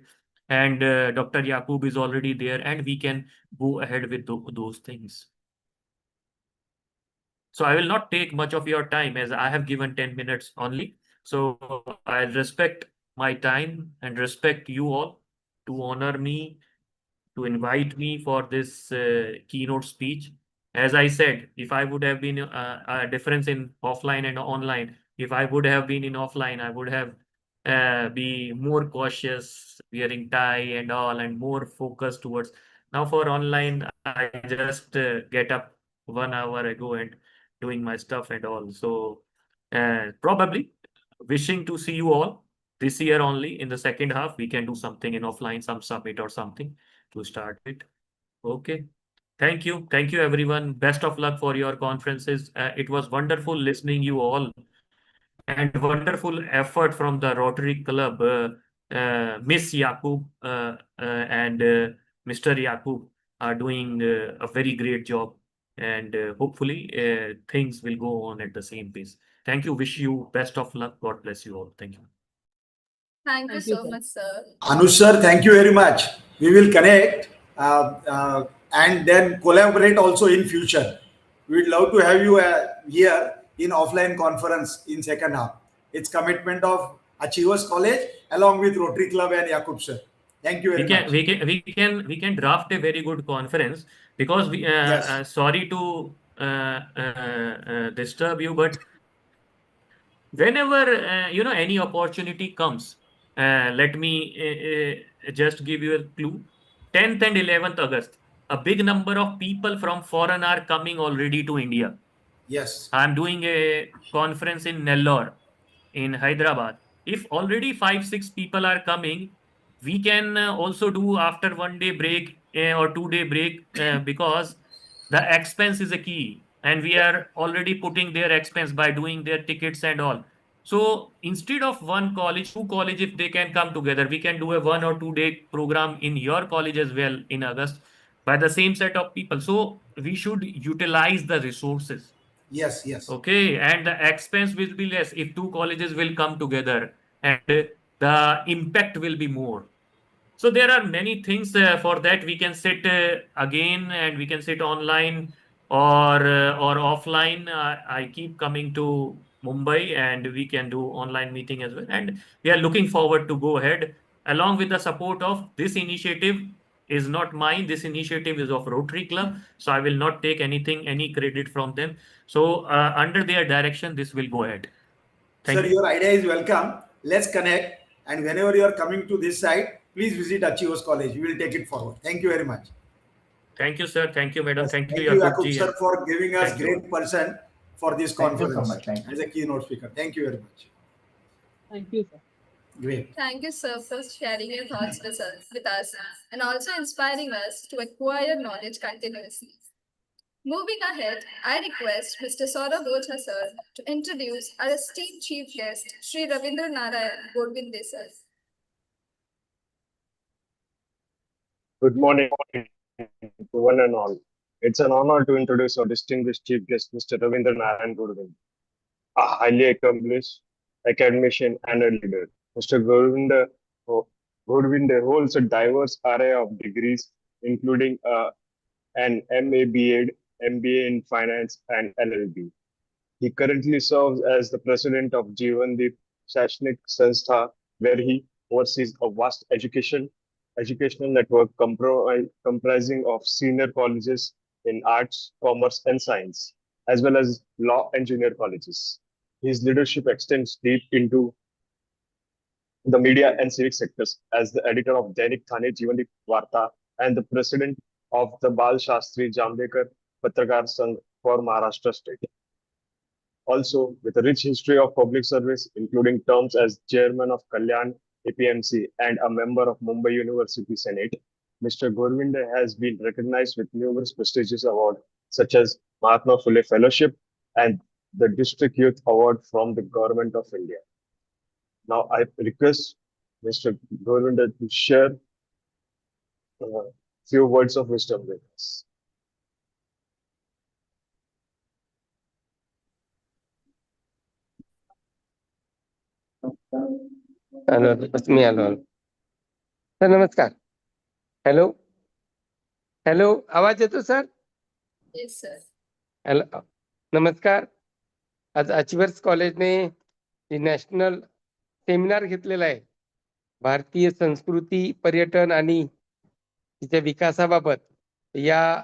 and Dr. Yakub is already there, and we can go ahead with those things. So I will not take much of your time, as I have given 10 minutes only. So I respect my time and respect you all to honor me, to invite me for this keynote speech. As I said, if I would have been a difference in offline and online, if I would have been in offline, I would have be more cautious, wearing tie and all, and more focused towards. Now for online, I just get up 1 hour ago and doing my stuff and all. So probably wishing to see you all this year only. In the second half, we can do something in offline, some summit or something to start it. Okay. Thank you. Thank you, everyone. Best of luck for your conferences. It was wonderful listening you all, and wonderful effort from the Rotary Club. Miss Yakub and Mr. Yakub are doing a very great job, and hopefully things will go on at the same pace. Thank you. Wish you best of luck. God bless you all. Thank you. Thank you Thank you, so sir. much, sir. Anush sir, thank you very much. We will connect and then collaborate also in future. We'd love to have you here in offline conference in second half. It's commitment of Achievers College along with Rotary Club and Yakub sir. Thank you very much. We can draft a very good conference because we Yes. sorry to disturb you, but whenever any opportunity comes, let me just give you a clue. 10th and 11th August, a big number of people from foreign are coming already to India. Yes. I'm doing a conference in Nellore in Hyderabad. If already 5, 6 people are coming, we can also do after 1 day break or 2 day break because the expense is a key, and we are already putting their expense by doing their tickets and all. So instead of one college, 2 college, if they can come together, we can do a 1 or 2 day program in your college as well in August by the same set of people. So we should utilize the resources. Yes. Yes. Okay, and the expense will be less if 2 colleges will come together, and the impact will be more. So there are many things for that. We can sit again, and we can sit online or offline. I keep coming to Mumbai, and we can do online meeting as well. And we are looking forward to go ahead along with the support of this initiative. Is not mine. This initiative is of Rotary Club, so I will not take any credit from them. So under their direction, this will go ahead. Thank Sir, you. your idea is welcome. Let's connect. And whenever you are coming to this side, please visit Achievers College. We will take it forward. Thank you very much. Thank you, sir. Thank you, madam. Yes. Thank you, Thank you, Yakub Yakub ji, sir, and for giving us thank you all. great person for this Thank you so conference much. Thank you. as a keynote speaker. Thank you very much. Thank you, sir. Great. Thank you, sir, for sharing your thoughts with us and also inspiring us to acquire knowledge continuously. Moving ahead, I request Mr. Saurabh Ojha sir to introduce our esteemed chief guest, Sri Ravindra Narayan Godwinde sir. Good morning to one and all. It's an honor to introduce our distinguished chief guest, Mr. Ravindra Narayan Godwin, a highly accomplished academician and a leader. Mr. Godwin holds a diverse array of degrees, including an MA, BEd, MBA in Finance, and LLB. He currently serves as the president of Jeevandeep Shashnik Sanstha, where he oversees a vast educational network comprising of senior colleges in arts, commerce, and science, as well as law and junior colleges. His leadership extends deep into the media and civic sectors as the editor of Dainik Thane Jeevandeep Varta and the president of the Bal Shastri Jambekar Patrakar Sangh for Maharashtra State. Also, with a rich history of public service, including terms as chairman of Kalyan APMC and a member of Mumbai University Senate, Mr. Gorvinde has been recognized with numerous prestigious awards, such as Mahatma Phule Fellowship and the District Youth Award from the Government of India. Now, I request Mr. Gorvinde to share a few words of wisdom with us. Hello मी आलो sir नमस्कार hello hello आवाज येतो sir Yes, sir. Hello नमस्कार आज achievers कॉलेजने national seminar घेतलेला आहे भारतीय संस्कृती पर्यटन आणि तिच्या विकासाबाबत या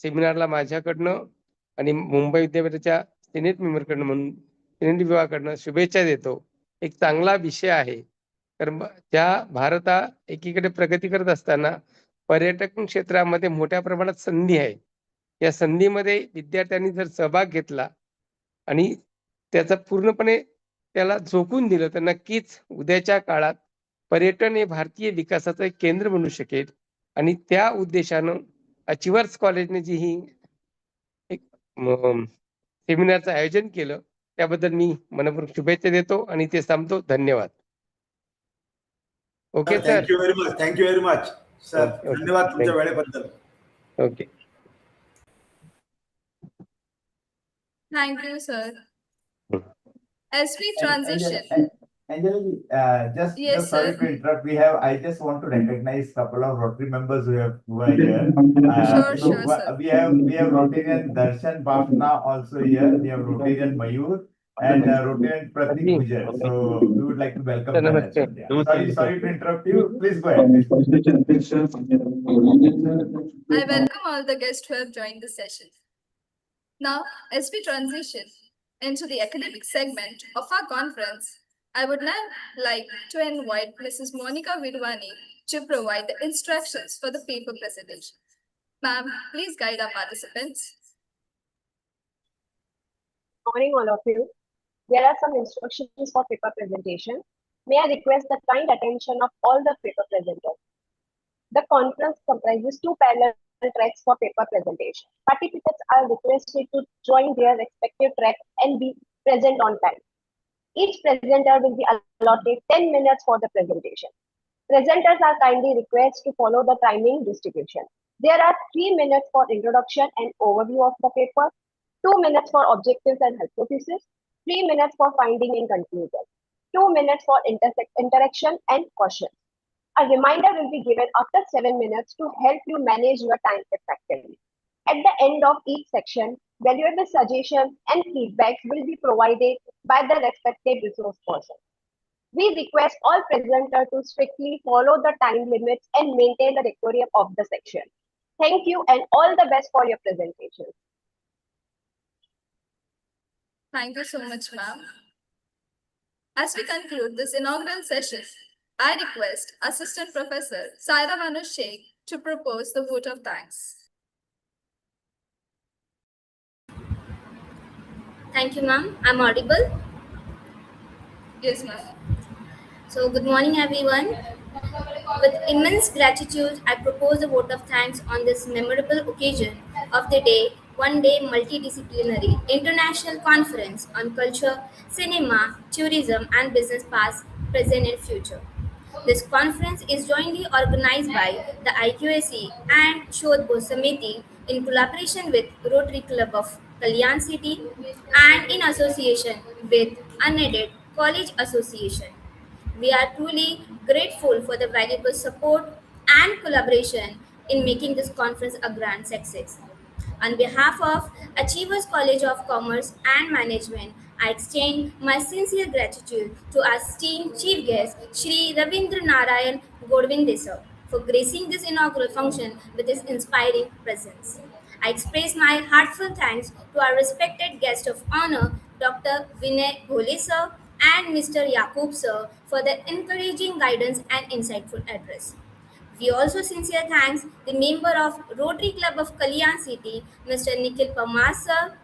सेमिनारला माझ्याकडनं आणि मुंबई विद्यापीठाच्या सिनेट मेंबरकडनं म्हणून सिनेट विभागाकडनं शुभेच्छा देतो एक चांगला विषय आहे कारण ज्या भारता एकीकडे प्रगती करत असताना पर्यटन क्षेत्रामध्ये मोठ्या प्रमाणात संधी आहे या संधीमध्ये विद्यार्थ्यांनी जर सहभाग घेतला आणि त्याचा पूर्णपणे त्याला झोकून दिलं तर नक्कीच उद्याच्या काळात पर्यटन हे भारतीय विकासाचं एक केंद्र बनू शकेल आणि त्या उद्देशानं अचिव्हर्स कॉलेजने जी ही एक सेमिनारचं आयोजन केलं त्याबद्दल मी मनपूर्वक शुभेच्छा देतो आणि ते थांबतो धन्यवाद okay sir thank you very much thank you very much sir Okay. धन्यवाद तुमच्या Thank you. वेळेबद्दल okay Thank you, sir. As we And, transition, Anjali, Yes, just sorry sir. to interrupt. I just want to recognize couple of Rotary members who are here. Sure, sir. We have Rotarian Darshan Bafna also here. We have Rotarian Mayur and Rotarian Pratik ji Gujar. So we would like to sir welcome them as नमस्ते well. Yeah. Sorry to interrupt you. Please go ahead. I welcome all the guests who have joined the session. Now, as we transition into the academic segment of our conference, I would now like to invite Mrs. Monica Vidwani to provide the instructions for the paper presentation. Ma'am, please guide our participants. Morning, all of you. There are some instructions for paper presentation. May I request the kind attention of all the paper presenters. The conference comprises two parallel tracks for paper presentation. Participants are requested to join their respective track and be present on time. Each presenter will be allotted 10 minutes for the presentation. Presenters are kindly requested to follow the timing distribution. There are 3 minutes for introduction and overview of the paper, 2 minutes for objectives and hypothesis, 3 minutes for finding and conclusion, 2 minutes for interaction and questions. A reminder will be given after 7 minutes to help you manage your time effectively. At the end of each section, valuable suggestions and feedbacks will be provided by the respective resource person. We request all presenters to strictly follow the time limits and maintain the decorum of the section. Thank you and all the best for your presentation. Thank you so much, ma'am. As we conclude this inaugural session, I request Assistant Professor Saira Manu Sheikh to propose the vote of thanks. Thank you, ma'am. I'm audible. Yes, ma'am. So, good morning, everyone. With immense gratitude, I propose a vote of thanks on this memorable occasion of the day, one day multidisciplinary international conference on culture, cinema, tourism, and business past, present, and future. This conference is jointly organized by the IQAC and Shodh Samiti in collaboration with Rotary Club of Kalyan City and in association with Unaided College Association. We are truly grateful for the valuable support and collaboration in making this conference a grand success. On behalf of Achievers College of Commerce and Management, I extend my sincere gratitude to our esteemed chief guest, Shri Ravindra Narayan Godwindesar, for gracing this inaugural function with his inspiring presence. I express my heartfelt thanks to our respected guest of honor, Dr. Vinay Bhole sir and Mr. Yakub sir, for their encouraging guidance and insightful address. We also sincere thanks the member of Rotary Club of Kalyan City, Mr. Nikhil Parmar sir,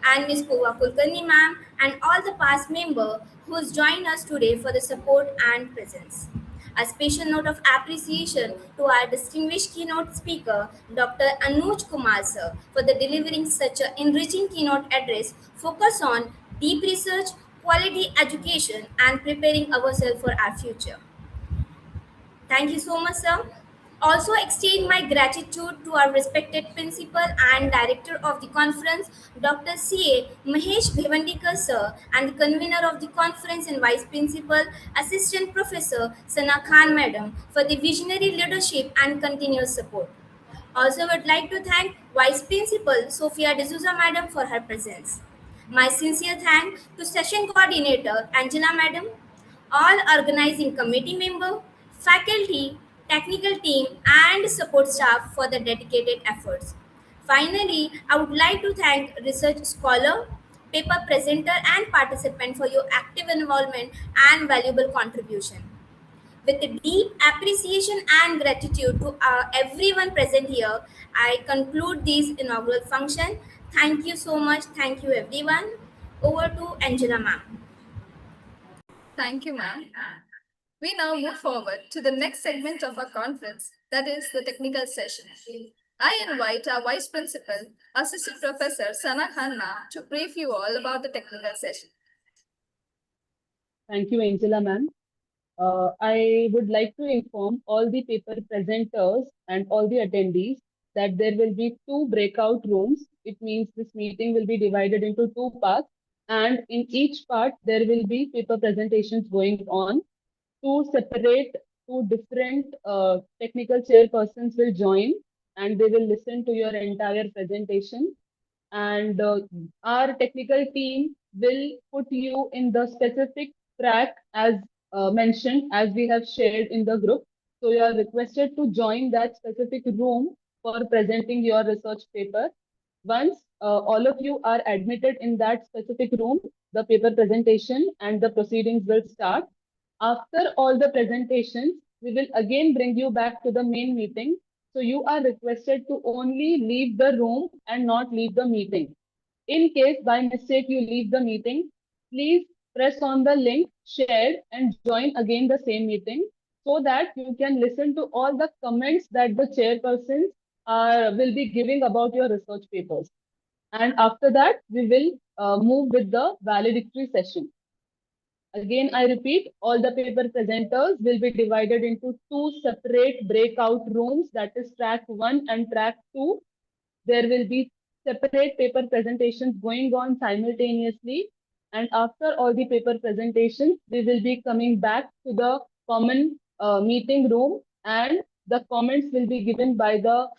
and Ms. Pova Kulkarni ma'am, and all the past members who has joined us today for the support and presence. A special note of appreciation to our distinguished keynote speaker, Dr. Anuj Kumar sir, for the delivering such an enriching keynote address focused on deep research, quality education, and preparing ourselves for our future. Thank you so much, sir. Also extend my gratitude to our respected principal and director of the conference, Dr. C.A. Mahesh Bhivandikar, sir, and the convener of the conference and vice principal, Assistant Professor Sana Khan, madam, for the visionary leadership and continuous support. Also, would like to thank Vice Principal Sophia D'Souza, madam, for her presence. My sincere thanks to Session Coordinator Angela, madam, all organizing committee member, faculty, technical team, and support staff for the dedicated efforts. Finally, I would like to thank research scholar, paper presenter, and participant for your active involvement and valuable contribution. With a deep appreciation and gratitude to everyone present here, I conclude this inaugural function. Thank you so much. Thank you, everyone. Over to Angela, ma'am. Thank you, ma'am. We now move forward to the next segment of our conference, that is the technical session. I invite our Vice Principal, Assistant Professor Sana Khanna, to brief you all about the technical session. Thank you, Angela, ma'am. I would like to inform all the paper presenters and all the attendees that there will be two breakout rooms. It means this meeting will be divided into two parts. and in each part there will be paper presentations going on. Two different technical chairpersons will join, and they will listen to your entire presentation. And our technical team will put you in the specific track as mentioned, as we have shared in the group. So you are requested to join that specific room for presenting your research paper. Once all of you are admitted in that specific room, the paper presentation and the proceedings will start. After all the presentations, we will again bring you back to the main meeting. So you are requested to only leave the room and not leave the meeting. In case by mistake you leave the meeting, please press on the link shared and join again the same meeting so that you can listen to all the comments that the chairpersons will be giving about your research papers. And after that, we will move with the valedictory session. Again, I repeat, all the paper presenters will be divided into two separate breakout rooms, that is track 1 and track 2. There will be separate paper presentations going on simultaneously. And after all the paper presentations, we will be coming back to the common meeting room, and the comments will be given by the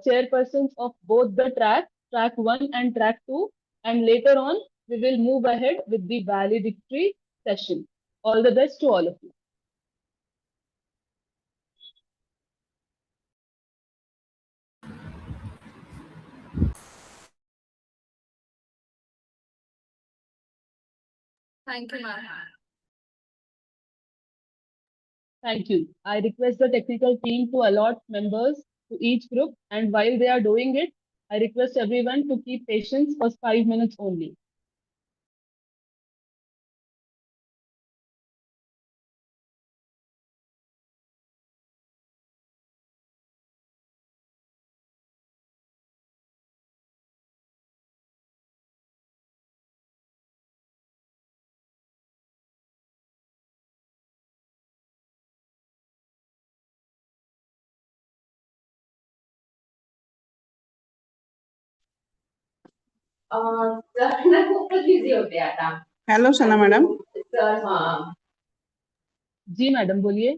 chairpersons of both the track 1 and track 2. And later on, we will move ahead with the valedictory session. All the best to all of you. Thank you, ma'am. Thank you. I request the technical team to allot members to each group, and while they are doing it, I request everyone to keep patience for 5 minutes only. Hello Sana madam, जी madam बोलिए।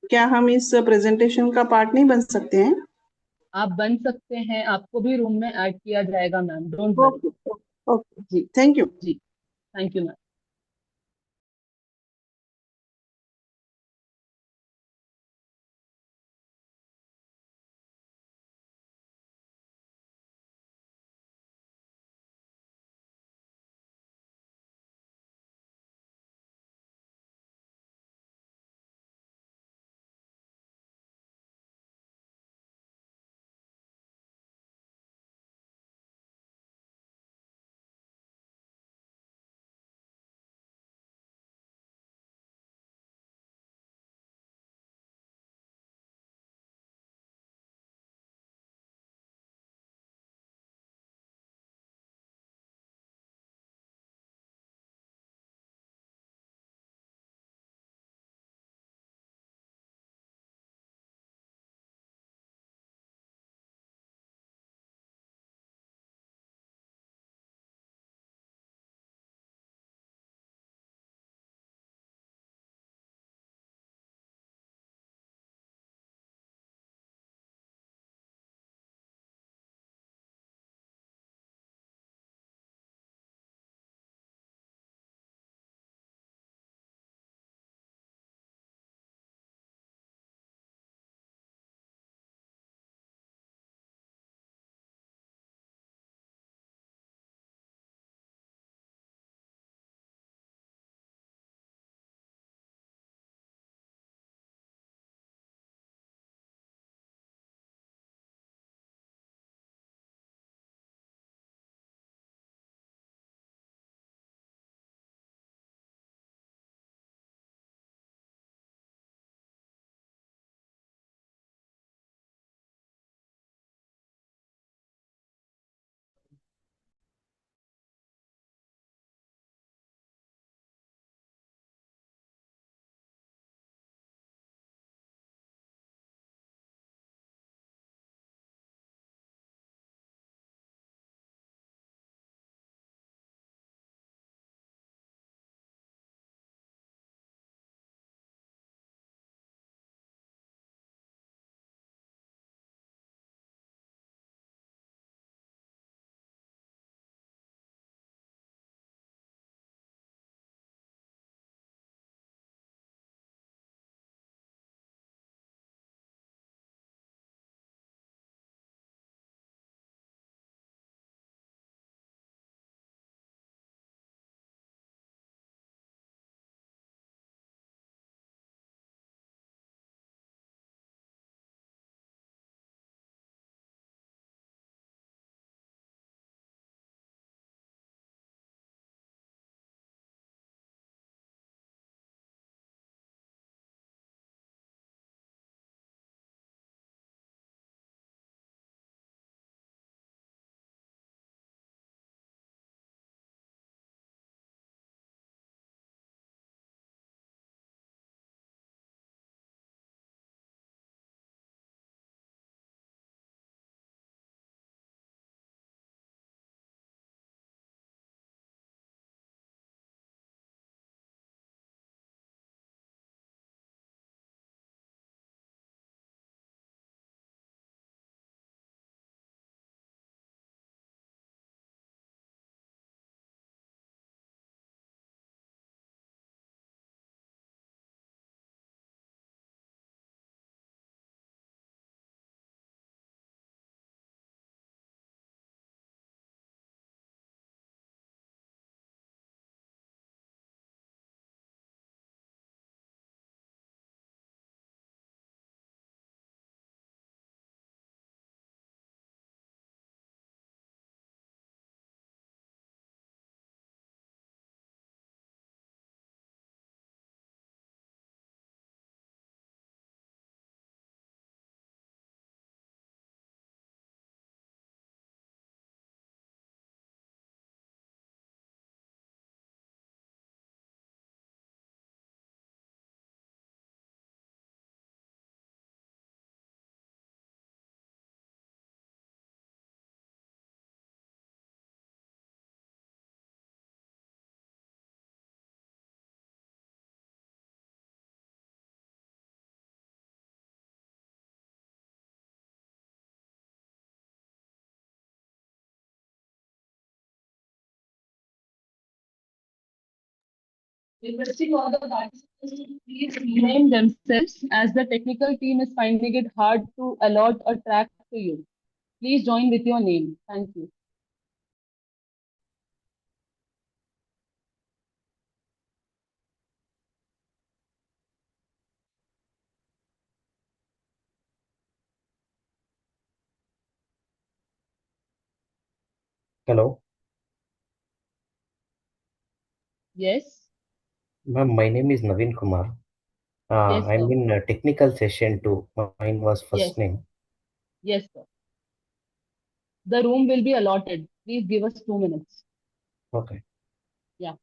क्या हम इस presentation का part नहीं बन सकते हैं? आप बन सकते हैं, आपको भी रूम में ऐड किया जाएगा मैम, डोंट वरी। ओके, जी थैंक यू। जी, thank you ma'am. Requesting all the participants to please rename themselves as the technical team is finding it hard to allot a track to you. Please join with your name. Thank you. Hello, Yes, ma'am. My name is Naveen Kumar. yes, I'm sir. in technical session 2. Mine was Yes, first name. yes, sir. The room will be allotted. Please give us 2 minutes. Okay. Yeah.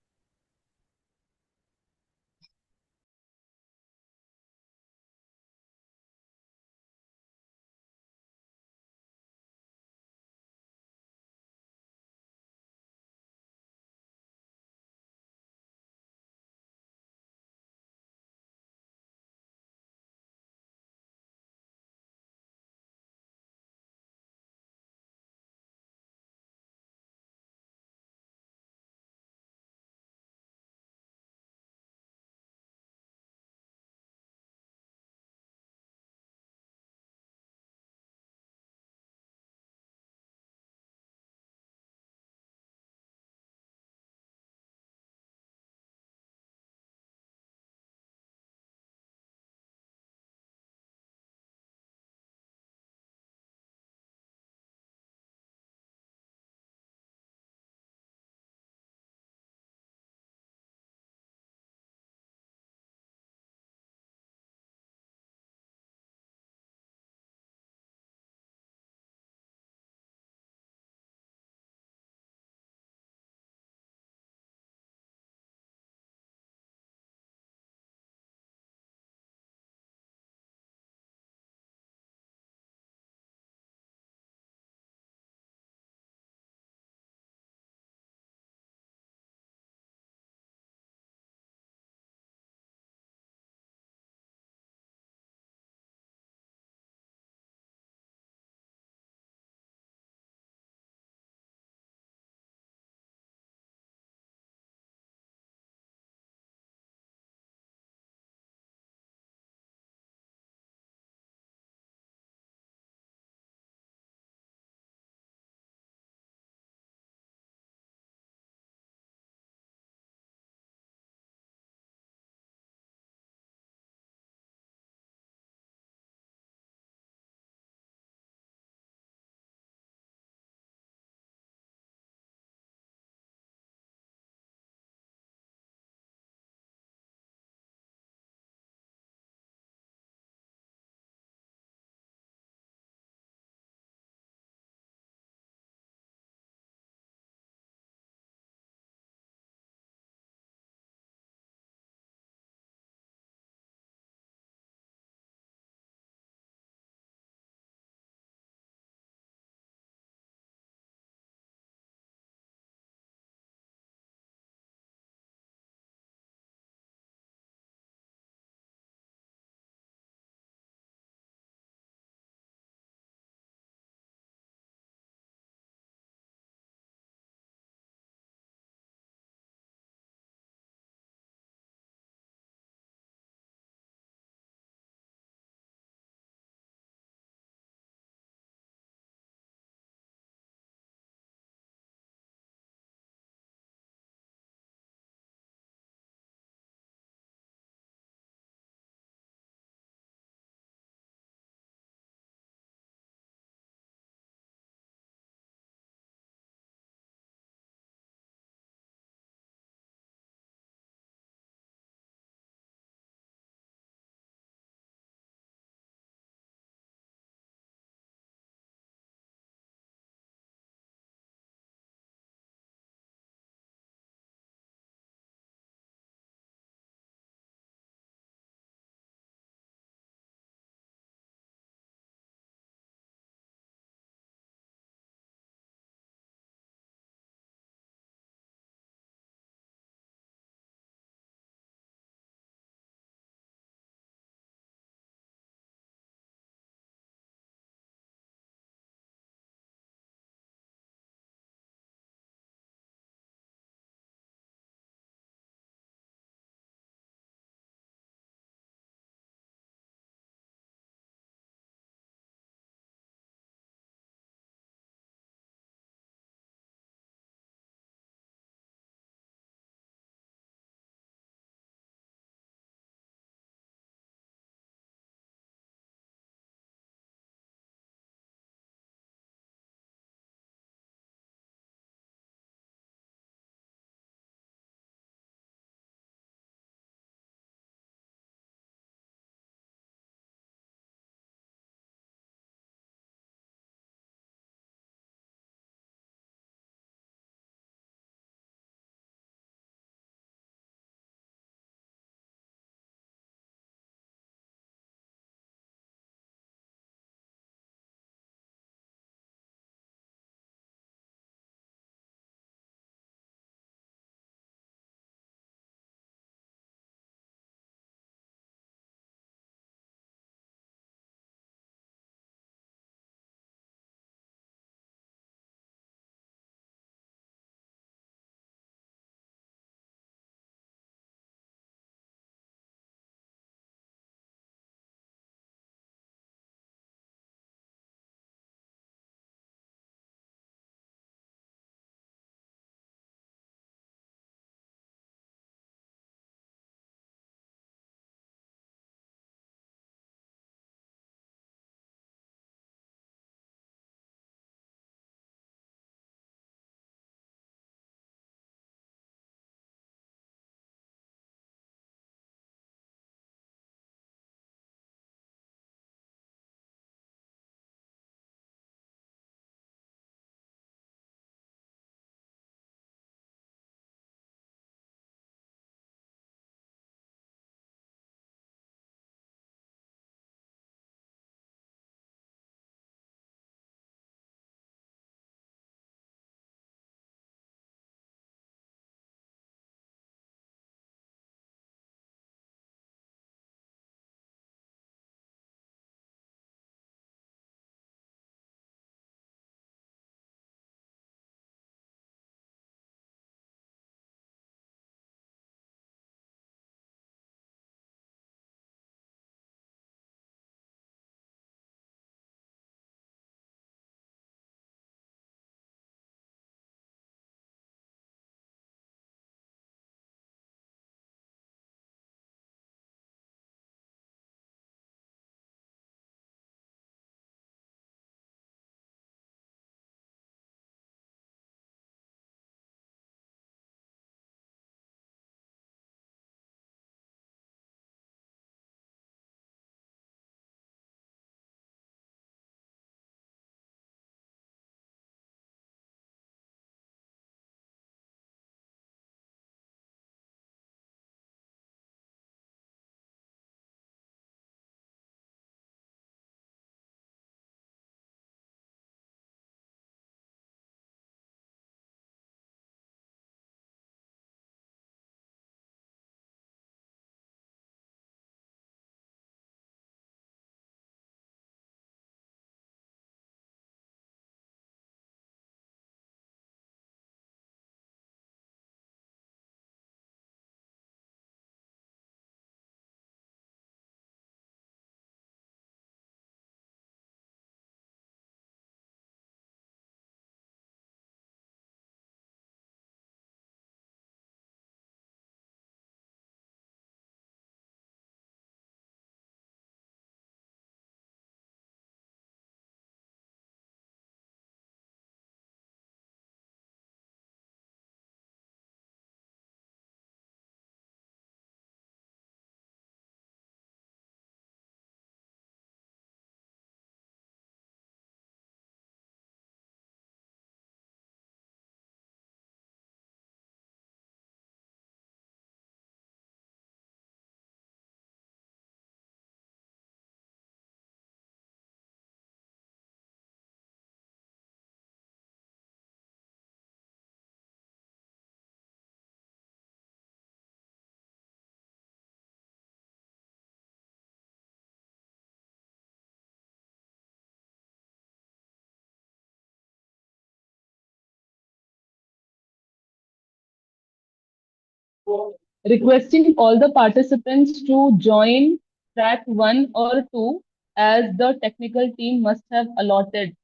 Requesting all the participants to join track 1 or 2 as the technical team must have allotted.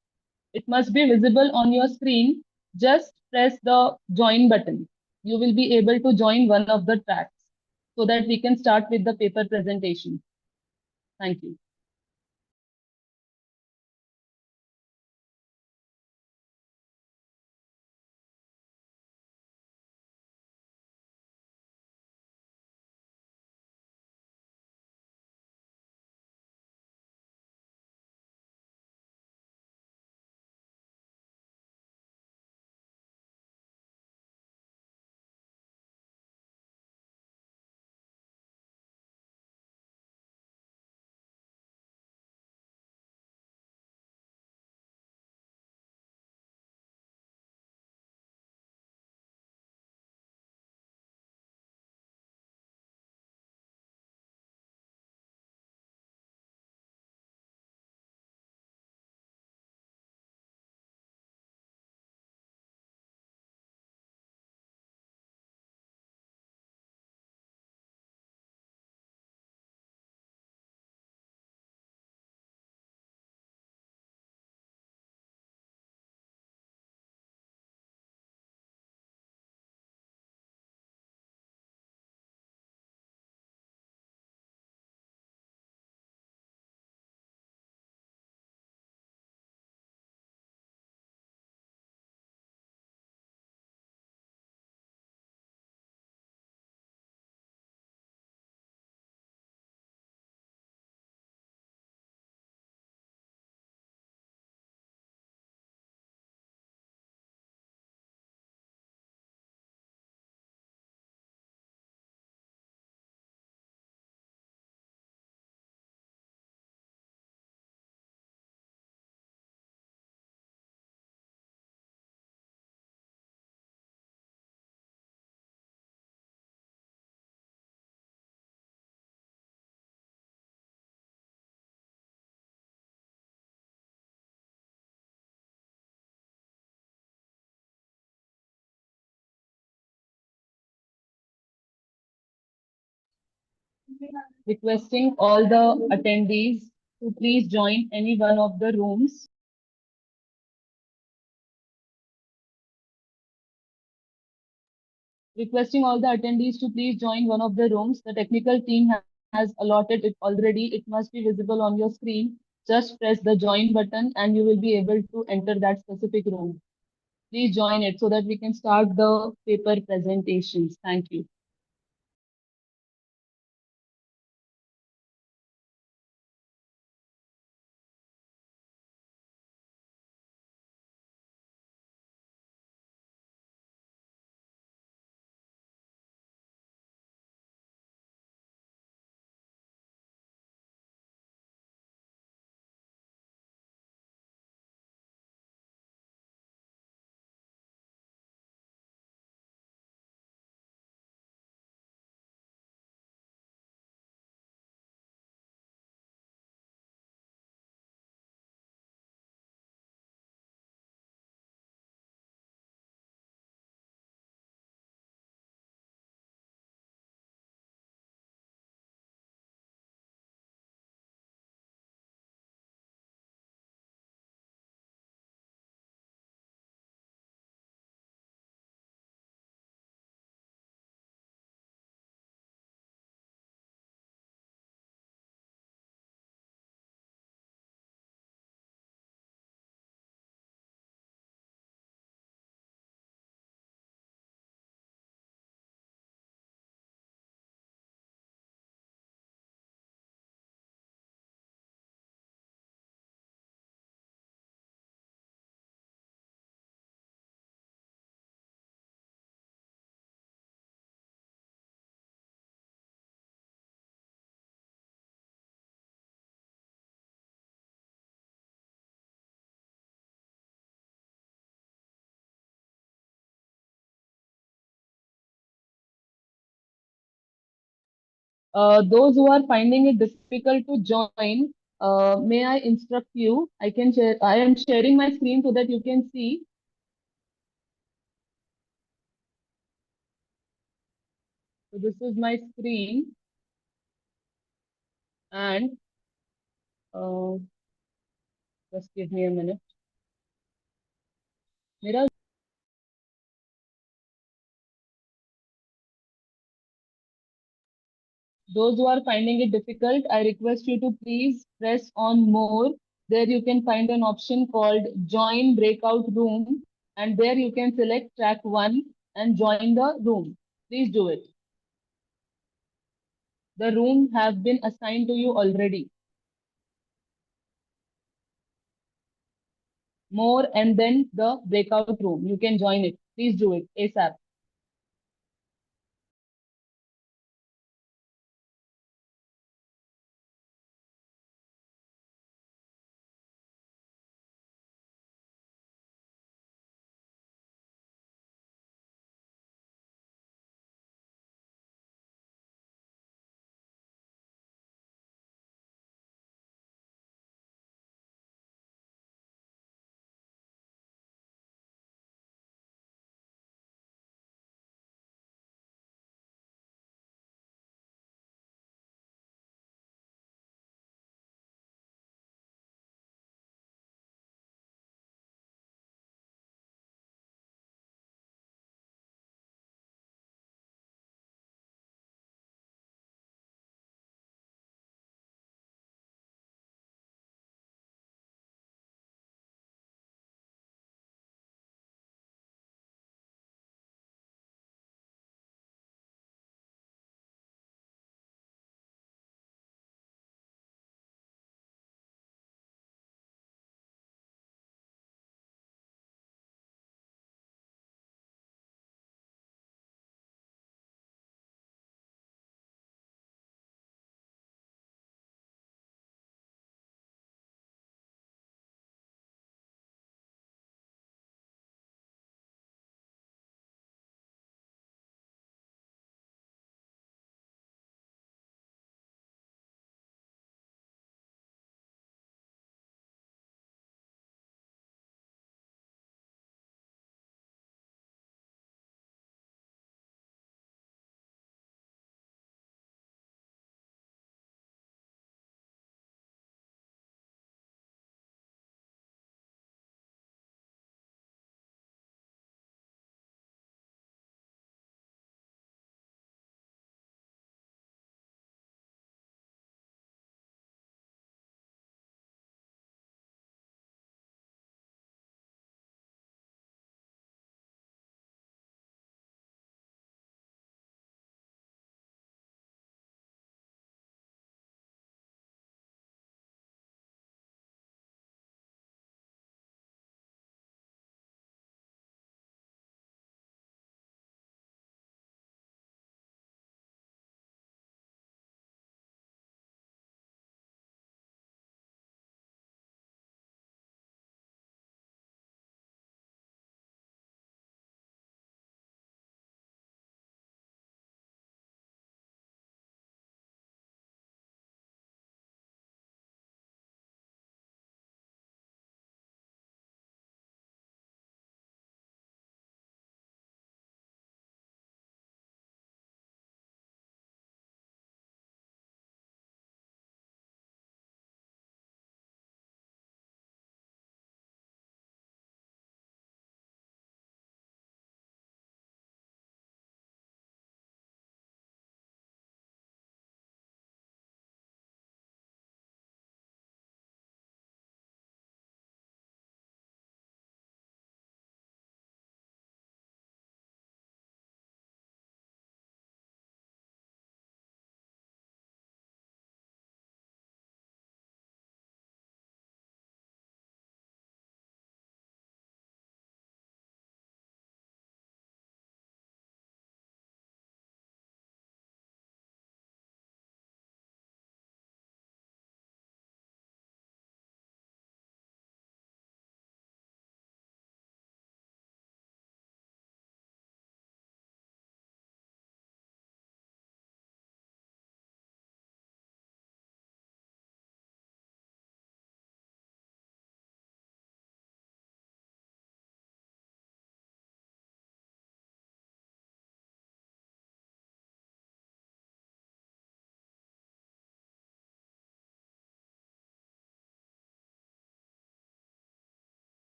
It must be visible on your screen. Just press the join button. You will be able to join one of the tracks so that we can start with the paper presentation. Thank you. Requesting all the attendees to please join any one of the rooms. Requesting all the attendees to please join one of the rooms. The technical team has allotted it already. It must be visible on your screen. Just press the join button and you will be able to enter that specific room. Please join it so that we can start the paper presentations. Thank you. Those who are finding it difficult to join, may I instruct you? I can share. I am sharing my screen so that you can see. So this is my screen, and just give me a minute. मेरा Those who are finding it difficult, I request you to please press on more. There you can find an option called join breakout room, and there you can select track 1 and join the room. Please do it. The room have been assigned to you already. More and then the breakout room. You can join it. Please do it ASAP.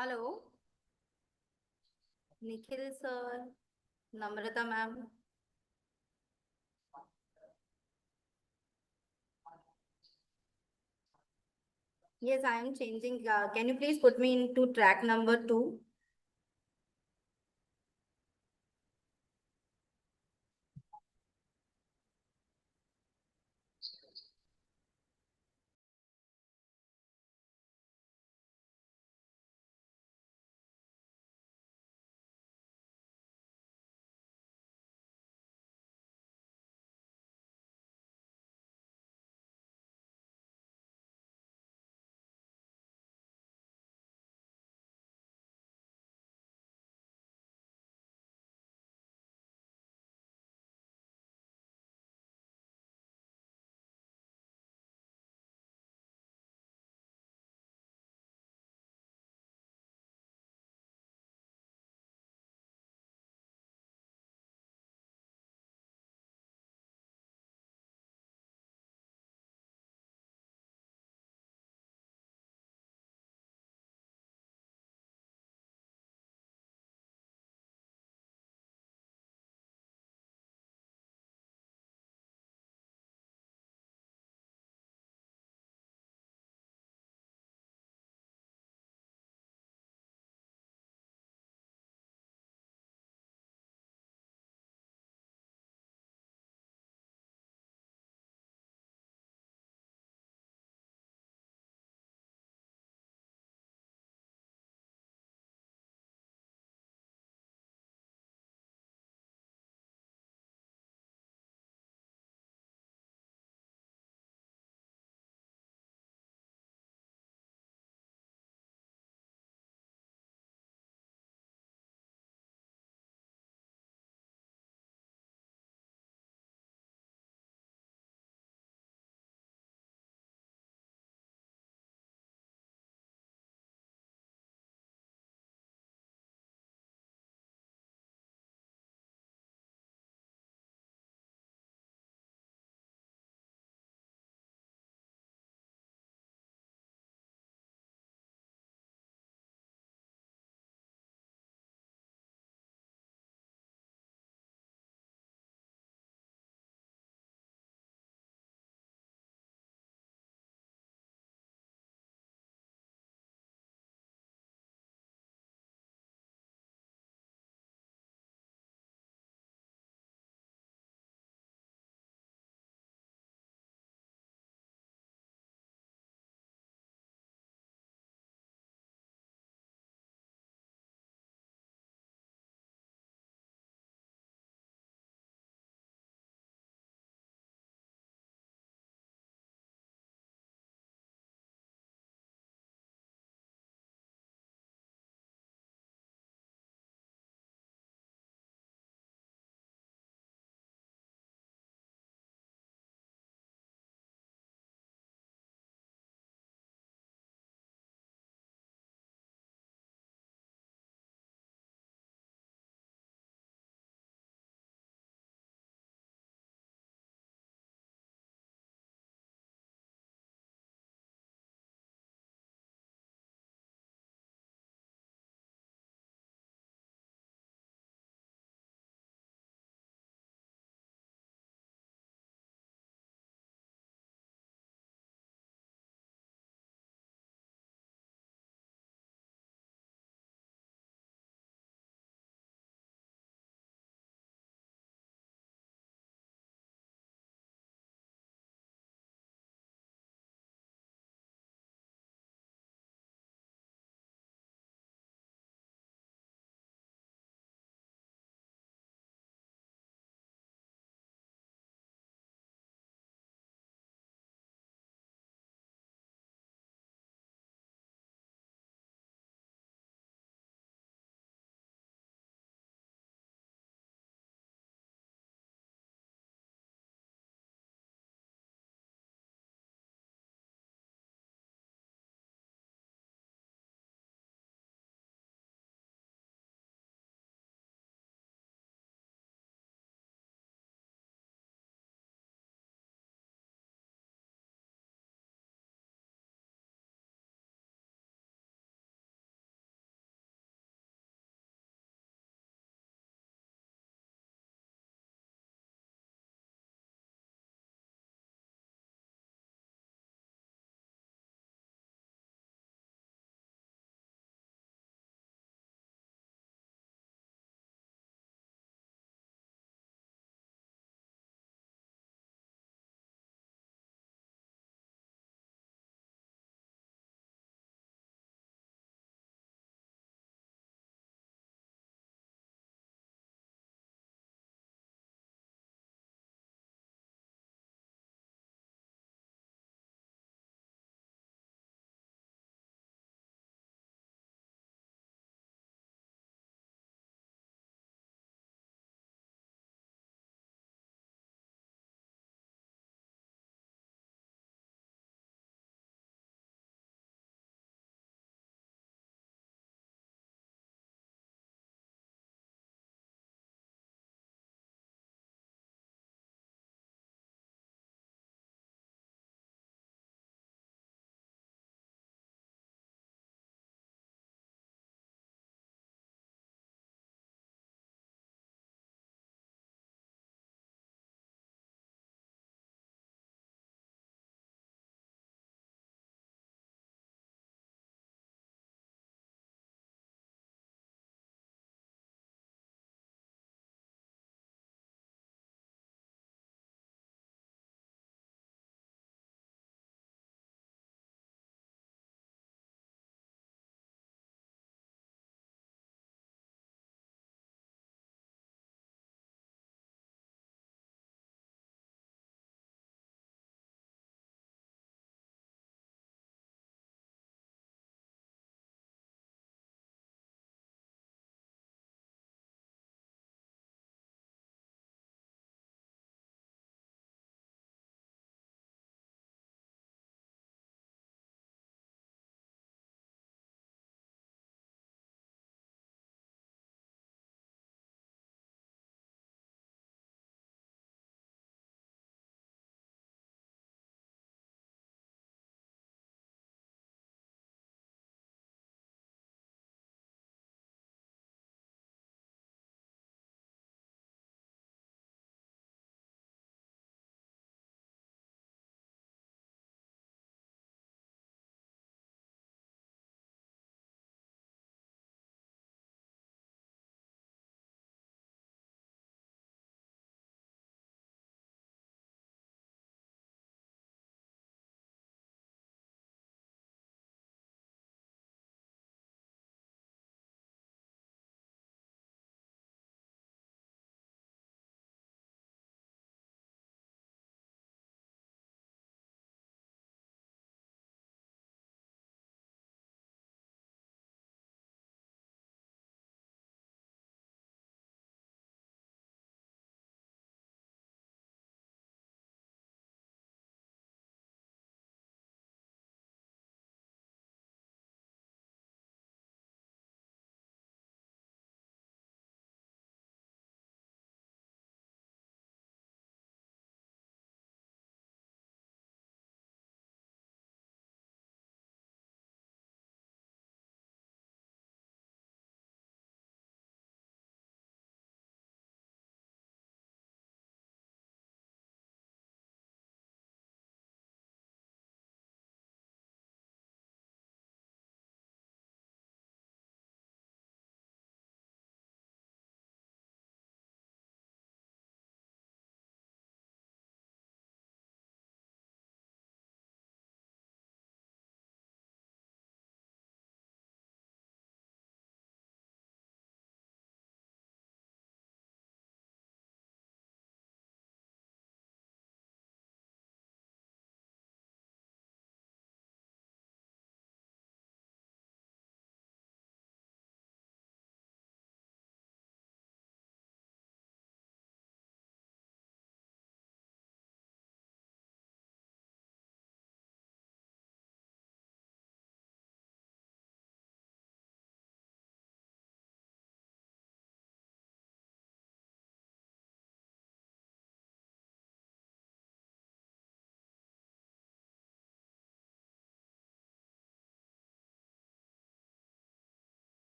Hello, Nikhil sir, Namrata ma'am. Yes, I am changing. Can you please put me into track number 2?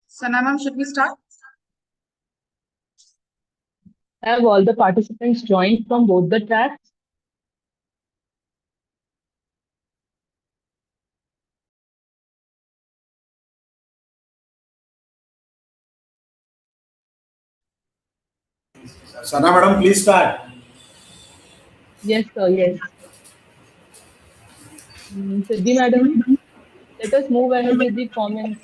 Sana ma'am, should we start? Have all the participants joined from both the tracks? Sana madam, please start. Yes, sir, yes. Siddhi madam, let us move ahead with the comments.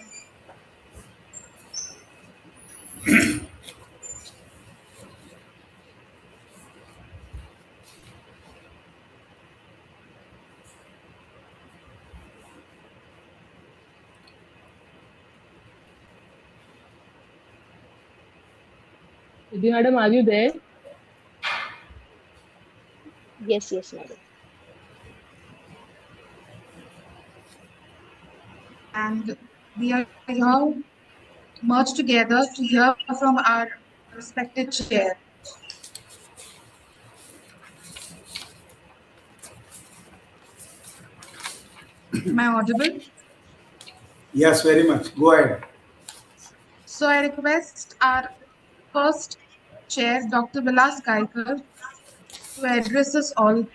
Siddhi madam, are you there? Yes, yes, madam. And we are here merged together to hear from our respected chair. Am I audible? Yes, very much. Go ahead. So I request our first chair, Dr. Vilas Kaikar, to address us all.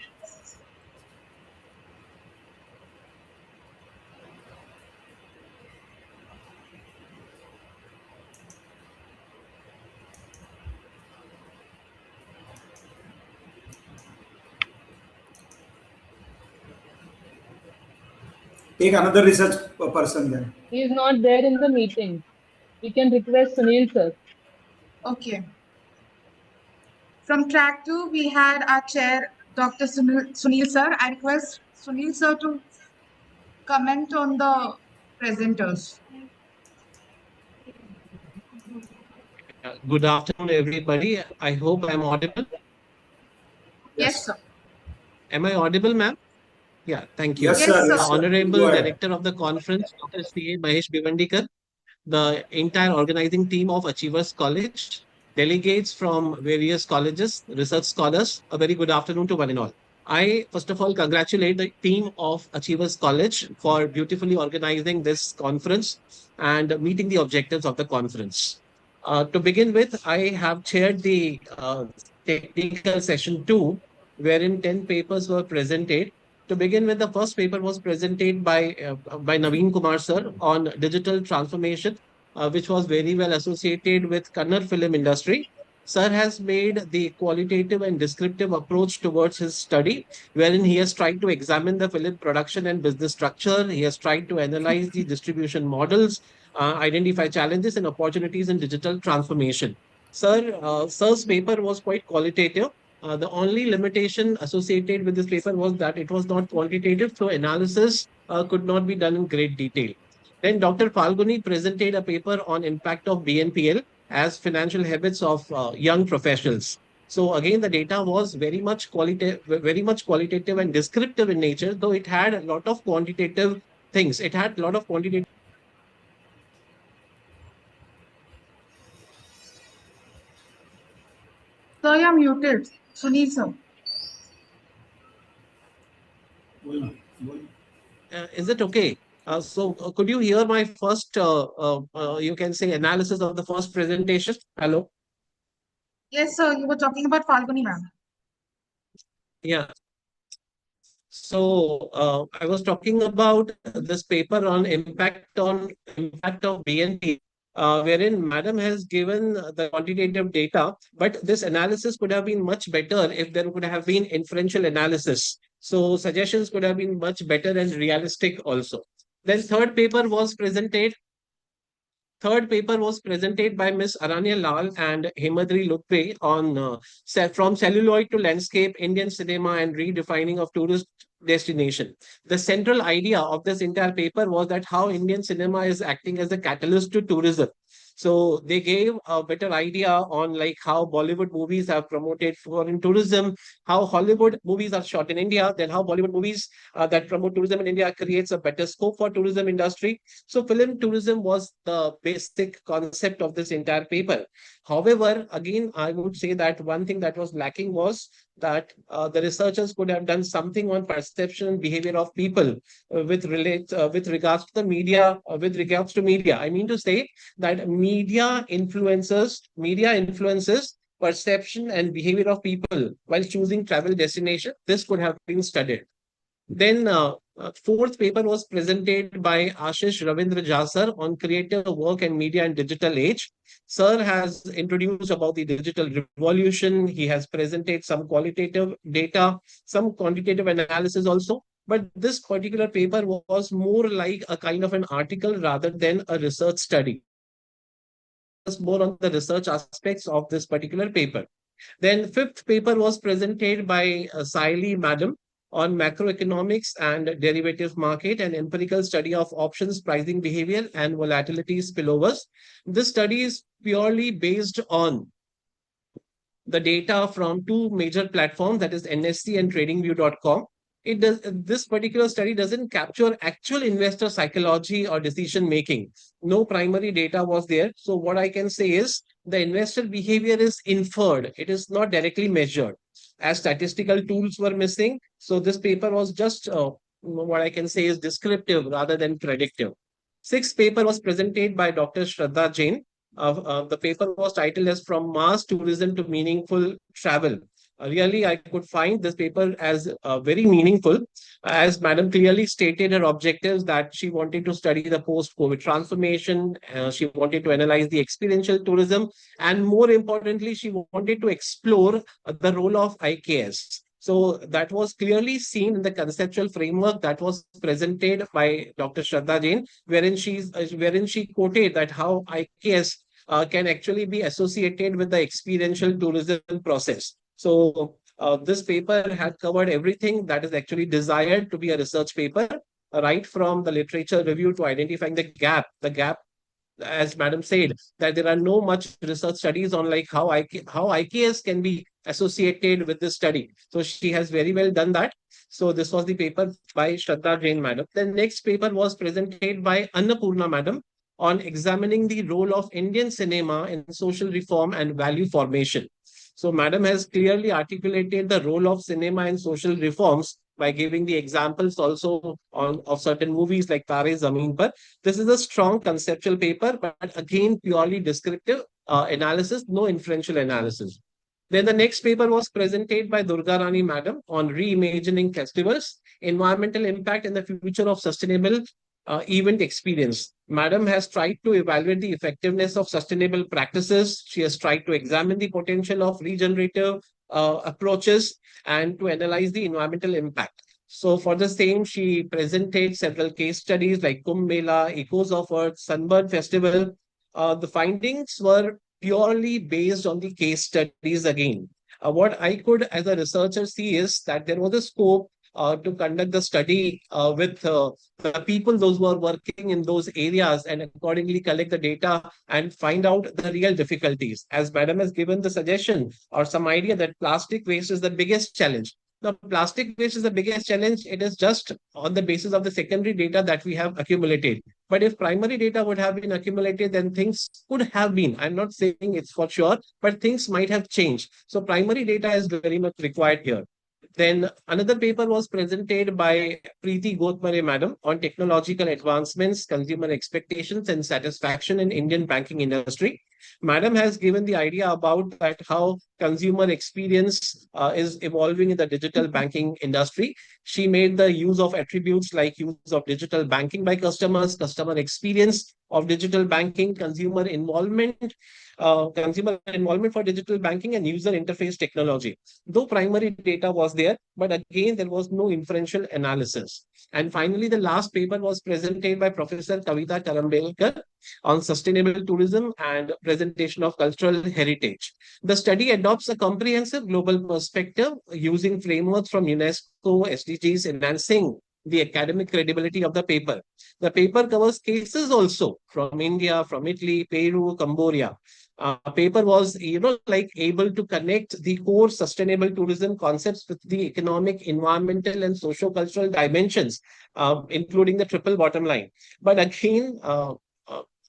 Take another research person then. He is not there in the meeting. We can request Sunil sir. Okay. From track 2, we had our chair, Dr. Sunil sir. I request Sunil sir to comment on the presenters. Good afternoon, everybody. I hope I'm audible. Yes, sir. Am I audible, ma'am? Yeah, thank you. Yes, sir. Yes, Yes, sir. sir. Honorable Go ahead. Director of the conference, Dr. C.A. Mahesh Bhivandikar, the entire organizing team of Achievers College, delegates from various colleges, research scholars, a very good afternoon to one and all. I, first of all, congratulate the team of Achievers College for beautifully organizing this conference and meeting the objectives of the conference. To begin with, I have chaired the technical session 2, wherein 10 papers were presented. To begin with, the first paper was presented by Naveen Kumar sir on digital transformation, which was very well associated with Kannada film industry. Sir has made the qualitative and descriptive approach towards his study, wherein he has tried to examine the film production and business structure. He has tried to analyze the distribution models, identify challenges and opportunities in digital transformation. Sir's paper was quite qualitative. The only limitation associated with this paper was that it was not quantitative, so analysis could not be done in great detail. Then Dr. Falguni presented a paper on impact of BNPL as financial habits of young professionals. So again, the data was very much qualitative and descriptive in nature, though it had a lot of quantitative things. It had a lot of quantitative. Sir, you're muted. Sunil sir. Is it okay? Could you hear my first, you can say, analysis of the first presentation? Hello? Yes, sir. You were talking about Falguni ma'am. Yeah. So I was talking about this paper on impact of BNP, wherein Madam has given the quantitative data, but this analysis could have been much better if there could have been inferential analysis. So suggestions could have been much better and realistic also. Then third paper was presented by Ms. Aranya Lal and Himadri Lutpe on from celluloid to landscape, Indian cinema and redefining of tourist destination. The central idea of this entire paper was that how Indian cinema is acting as a catalyst to tourism. So they gave a better idea on like how Bollywood movies have promoted foreign tourism, how Hollywood movies are shot in India, then how Bollywood movies that promote tourism in India creates a better scope for tourism industry. So film tourism was the basic concept of this entire paper. However, again, I would say that one thing that was lacking was that the researchers could have done something on perception and behavior of people with regards to the media, with regards to media. I mean to say that media influences perception and behavior of people while choosing travel destination. This could have been studied. Then fourth paper was presented by Ashish Ravindra Jasar on creative work and media and digital age. Sir has introduced about the digital revolution. He has presented some qualitative data, some quantitative analysis also. But this particular paper was more like a kind of an article rather than a research study. More on the research aspects of this particular paper. Then fifth paper was presented by Saili Madam on macroeconomics and derivative market and empirical study of options pricing behavior and volatility spillovers. This study is purely based on the data from two major platforms, that is NSE and tradingview.com. This particular study doesn't capture actual investor psychology or decision making. No primary data was there. So what I can say is the investor behavior is inferred. It is not directly measured, as statistical tools were missing. So this paper was just what I can say is descriptive rather than predictive. Sixth paper was presented by Dr. Shraddha Jain. The paper was titled as From Mass Tourism to Meaningful Travel. Really, I could find this paper as very meaningful, as Madam clearly stated her objectives that she wanted to study the post-COVID transformation. She wanted to analyze the experiential tourism, and more importantly, she wanted to explore the role of IKS. So that was clearly seen in the conceptual framework that was presented by Dr. Shraddha Jain, wherein she quoted that how IKS can actually be associated with the experiential tourism process. So this paper had covered everything that is actually desired to be a research paper, right from the literature review to identifying the gap, as Madam said, that there are no much research studies on like how IKS can be associated with this study. So she has very well done that. So this was the paper by Shraddha Jain Madam. The next paper was presented by Annapurna Madam on examining the role of Indian cinema in social reform and value formation. So Madam has clearly articulated the role of cinema in social reforms by giving the examples also of certain movies like Tare Zameen Par. This is a strong conceptual paper, but again, purely descriptive analysis, no inferential analysis. Then the next paper was presented by Durga Rani Madam on reimagining festivals, environmental impact and the future of sustainable event experience. Madam has tried to evaluate the effectiveness of sustainable practices. She has tried to examine the potential of regenerative approaches and to analyze the environmental impact. So for the same, she presented several case studies like Kumbh Mela, Echoes of Earth, Sunburn Festival. The findings were purely based on the case studies again. What I could, as a researcher, see is that there was a scope to conduct the study with the people, those who are working in those areas, and accordingly collect the data and find out the real difficulties. As Madam has given the suggestion or some idea that plastic waste is the biggest challenge. The plastic waste is the biggest challenge. It is just on the basis of the secondary data that we have accumulated. But if primary data would have been accumulated, then things could have been. I'm not saying it's for sure, but things might have changed. So primary data is very much required here. Then another paper was presented by Preeti Gotmare Madam on technological advancements, consumer expectations, and satisfaction in Indian banking industry. Madam has given the idea about that how consumer experience is evolving in the digital banking industry. She made the use of attributes like use of digital banking by customers, customer experience of digital banking, consumer involvement for digital banking, and user interface technology. Though primary data was there, but again, there was no inferential analysis. And finally, the last paper was presented by Professor Kavita Karambelkar on sustainable tourism and presentation of cultural heritage. The study adopts a comprehensive global perspective using frameworks from UNESCO, SDGs, enhancing the academic credibility of the paper. The paper covers cases also from India, from Italy, Peru, Cambodia. Paper was, like able to connect the core sustainable tourism concepts with the economic, environmental, and socio-cultural dimensions, including the triple bottom line. But again,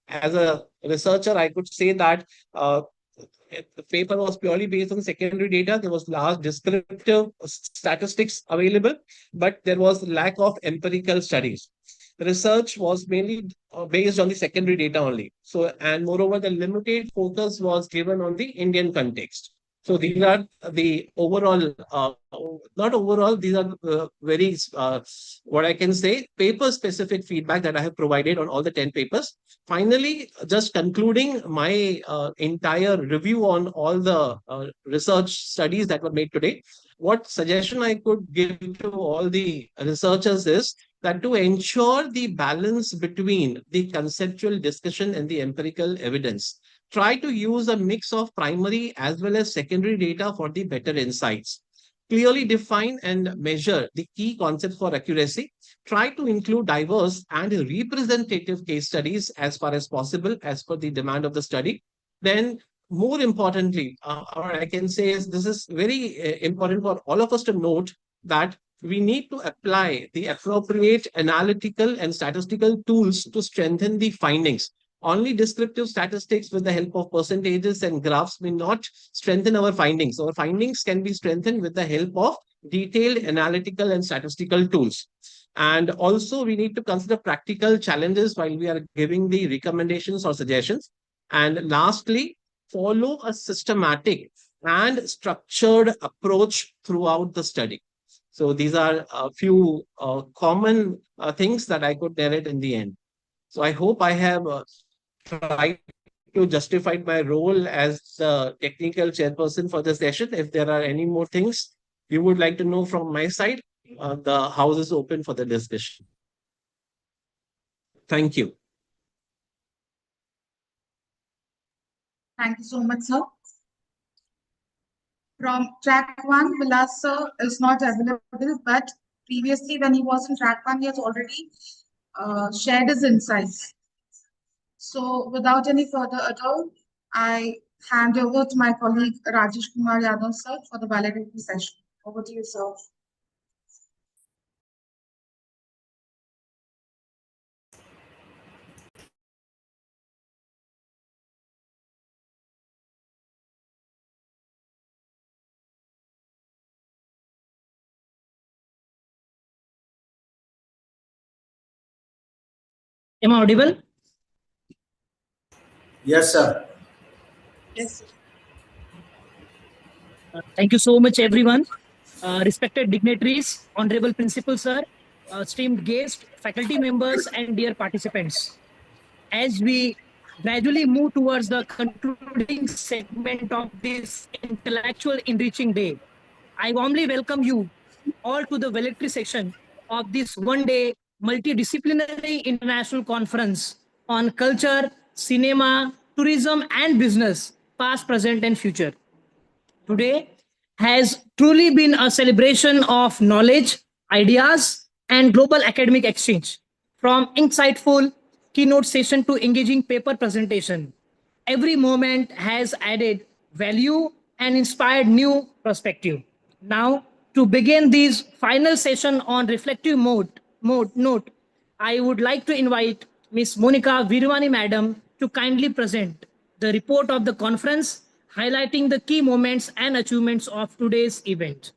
as a researcher, I could say that the paper was purely based on secondary data. There was large descriptive statistics available, but there was lack of empirical studies. Research was mainly based on the secondary data only. So, and moreover, the limited focus was given on the Indian context. So these are the overall, not overall, these are very, what I can say, paper-specific feedback that I have provided on all the 10 papers. Finally, just concluding my entire review on all the research studies that were made today, what suggestion I could give to all the researchers is that to ensure the balance between the conceptual discussion and the empirical evidence, try to use a mix of primary as well as secondary data for the better insights. Clearly define and measure the key concepts for accuracy. Try to include diverse and representative case studies as far as possible as per the demand of the study. Then, more importantly, or I can say is this is very important for all of us to note that we need to apply the appropriate analytical and statistical tools to strengthen the findings. Only descriptive statistics with the help of percentages and graphs may not strengthen our findings. Our findings can be strengthened with the help of detailed analytical and statistical tools. And also, we need to consider practical challenges while we are giving the recommendations or suggestions. And lastly, follow a systematic and structured approach throughout the study. So these are a few common things that I could narrate in the end. So I hope I have tried to justify my role as the technical chairperson for the session. If there are any more things you would like to know from my side, the house is open for the discussion. Thank you. Thank you so much, sir. From track 1, Vilas sir is not available, but previously when he was in track 1, he has already shared his insights. So without any further ado, I hand over to my colleague Rajesh Kumar Yadav sir for the validity session. Over to you, sir. Am I audible? Yes, sir. Yes. Thank you so much, everyone. Respected dignitaries, honorable principal sir, esteemed guests, faculty members, and dear participants. As we gradually move towards the concluding segment of this intellectual enriching day, I warmly welcome you all to the valedictory section of this one-day multidisciplinary international conference on culture, cinema, tourism, and business, past, present, and future. Today has truly been a celebration of knowledge, ideas, and global academic exchange. From insightful keynote session to engaging paper presentation, every moment has added value and inspired new perspective. Now, to begin this final session on reflective note, I would like to invite Ms. Monica Virwani Madam to kindly present the report of the conference, highlighting the key moments and achievements of today's event.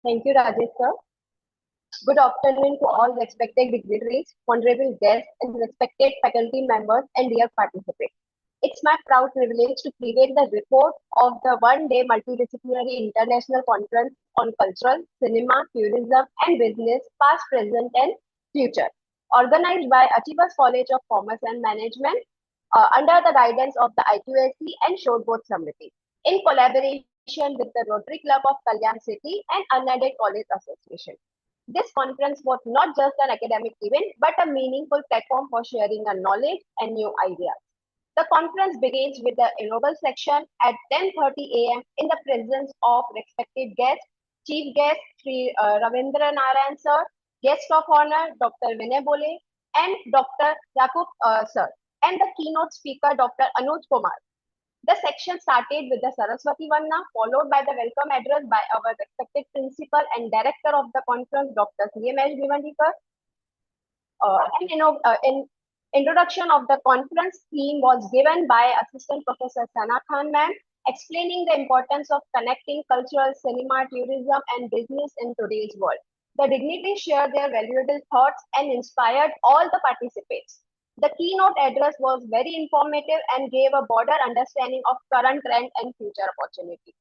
Thank you, Rajesh sir. Good afternoon to all respected dignitaries, honorable guests, and respected faculty members and dear participants. It's my proud privilege to present the report of the one-day multidisciplinary international conference on cultural, cinema, tourism, and business, past, present, and future, organized by Achievers College of Commerce and Management under the guidance of the IQAC and Shore Board Committee, in collaboration with the Rotary Club of Kalyan City and Unaided College Association. This conference was not just an academic event, but a meaningful platform for sharing a knowledge and new ideas. The conference begins with the inaugural section at 10:30 a.m. in the presence of respected guests, Chief Guest Sri Ravindra Narayan Sir, guest of honor, Dr. Vinay Bole, and Dr. Yakub sir, and the keynote speaker, Dr. Anuj Kumar. The section started with the Saraswati Vanna, followed by the welcome address by our respected principal and director of the conference, Dr. C.M.H. Bhivandikar. In introduction of the conference theme was given by Assistant Professor Sana Khan ma'am, explaining the importance of connecting cultural, cinema, tourism, and business in today's world. The dignitaries shared their valuable thoughts and inspired all the participants. The keynote address was very informative and gave a broader understanding of current trend and future opportunity.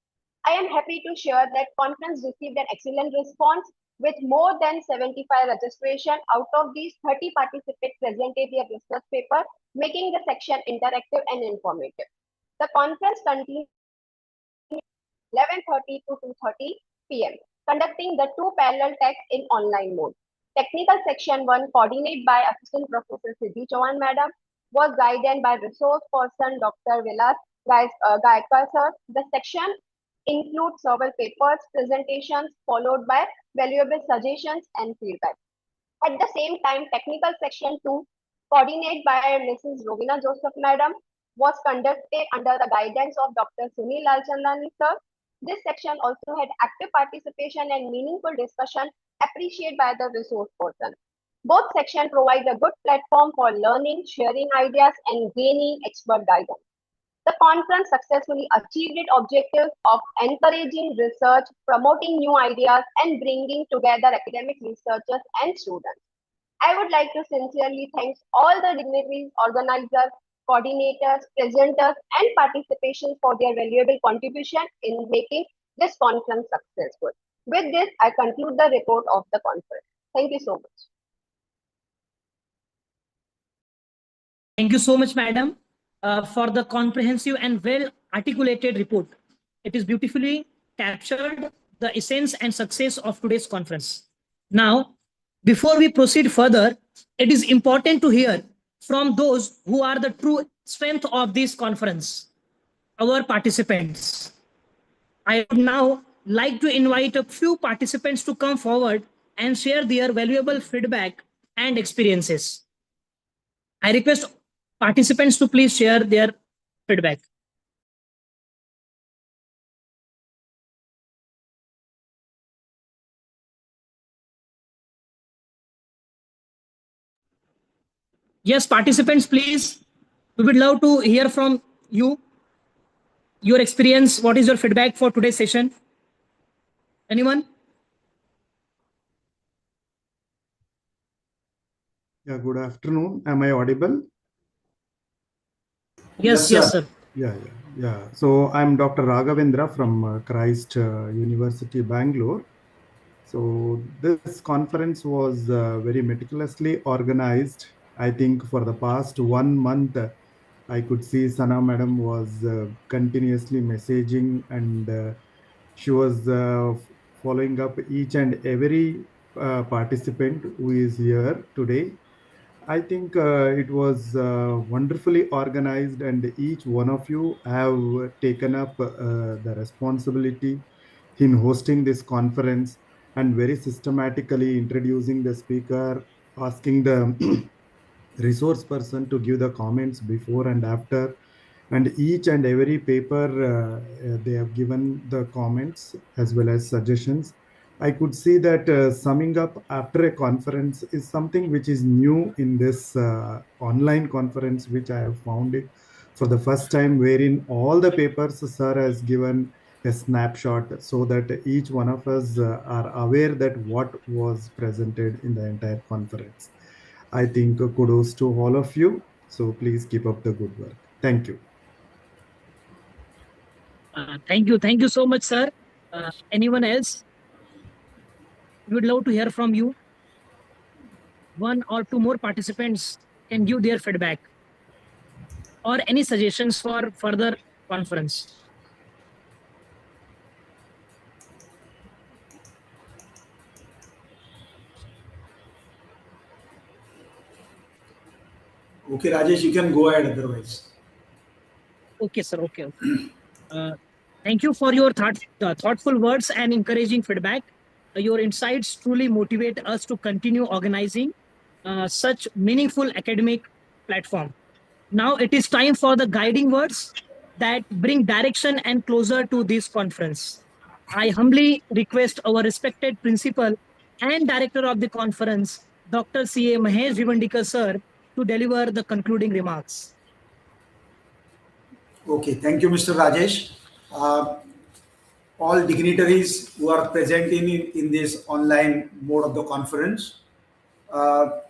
I am happy to share that conference received an excellent response with more than 75 registration. Out of these, 30 participants presented their research paper, making the section interactive and informative. The conference continued 11:30 to 2:30 p.m., conducting the two parallel tracks in online mode. Technical section 1, coordinated by Assistant Professor Siddhi Chauhan Madam, was guided by resource person Dr. Vilas Gaikwad sir. The section includes several papers, presentations, followed by valuable suggestions and feedback. At the same time, technical section 2, coordinated by Mrs. Rovina Joseph Madam, was conducted under the guidance of Dr. Sunil Lalchandani sir. This section also had active participation and meaningful discussion appreciated by the resource person. Both sections provide a good platform for learning, sharing ideas, and gaining expert guidance. The conference successfully achieved its objective of encouraging research, promoting new ideas, and bringing together academic researchers and students. I would like to sincerely thank all the dignitaries, organizers, coordinators, presenters, and participants for their valuable contribution in making this conference successful. With this, I conclude the report of the conference. Thank you so much. Thank you so much, madam, for the comprehensive and well articulated report. It is beautifully captured the essence and success of today's conference. Now, before we proceed further, it is important to hear from those who are the true strength of this conference, our participants. I would now like to invite a few participants to come forward and share their valuable feedback and experiences. I request participants to please share their feedback. Yes, participants, please. We would love to hear from you. Your experience, what is your feedback for today's session? Anyone? Yeah, good afternoon. Am I audible? Yes, yes, sir. Yeah. So I'm Dr. Raghavendra from Christ University, Bangalore. So this conference was very meticulously organized. I think for the past 1 month, I could see Sana Madam was continuously messaging and she was following up each and every participant who is here today. I think it was wonderfully organized, and each one of you have taken up the responsibility in hosting this conference and very systematically introducing the speaker, asking the resource person to give the comments before and after, and each and every paper they have given the comments as well as suggestions. I could see that summing up after a conference is something which is new in this online conference, which I have found it for the first time, wherein all the papers sir has given a snapshot so that each one of us are aware that what was presented in the entire conference. I think kudos to all of you. So please keep up the good work. Thank you. Thank you. Thank you so much, sir. Anyone else? We would love to hear from you. One or two more participants can give their feedback or any suggestions for further conference. Okay, Rajesh, you can go ahead otherwise. Okay, sir. Okay. Thank you for your thoughtful words and encouraging feedback. Your insights truly motivate us to continue organizing such meaningful academic platform. Now it is time for the guiding words that bring direction and closer to this conference. I humbly request our respected principal and director of the conference, Dr. C.A. Mahesh Vivandikar sir, to deliver the concluding remarks. Okay, thank you, Mr. Rajesh. Uh, all dignitaries who are present in this online mode of the conference, uh,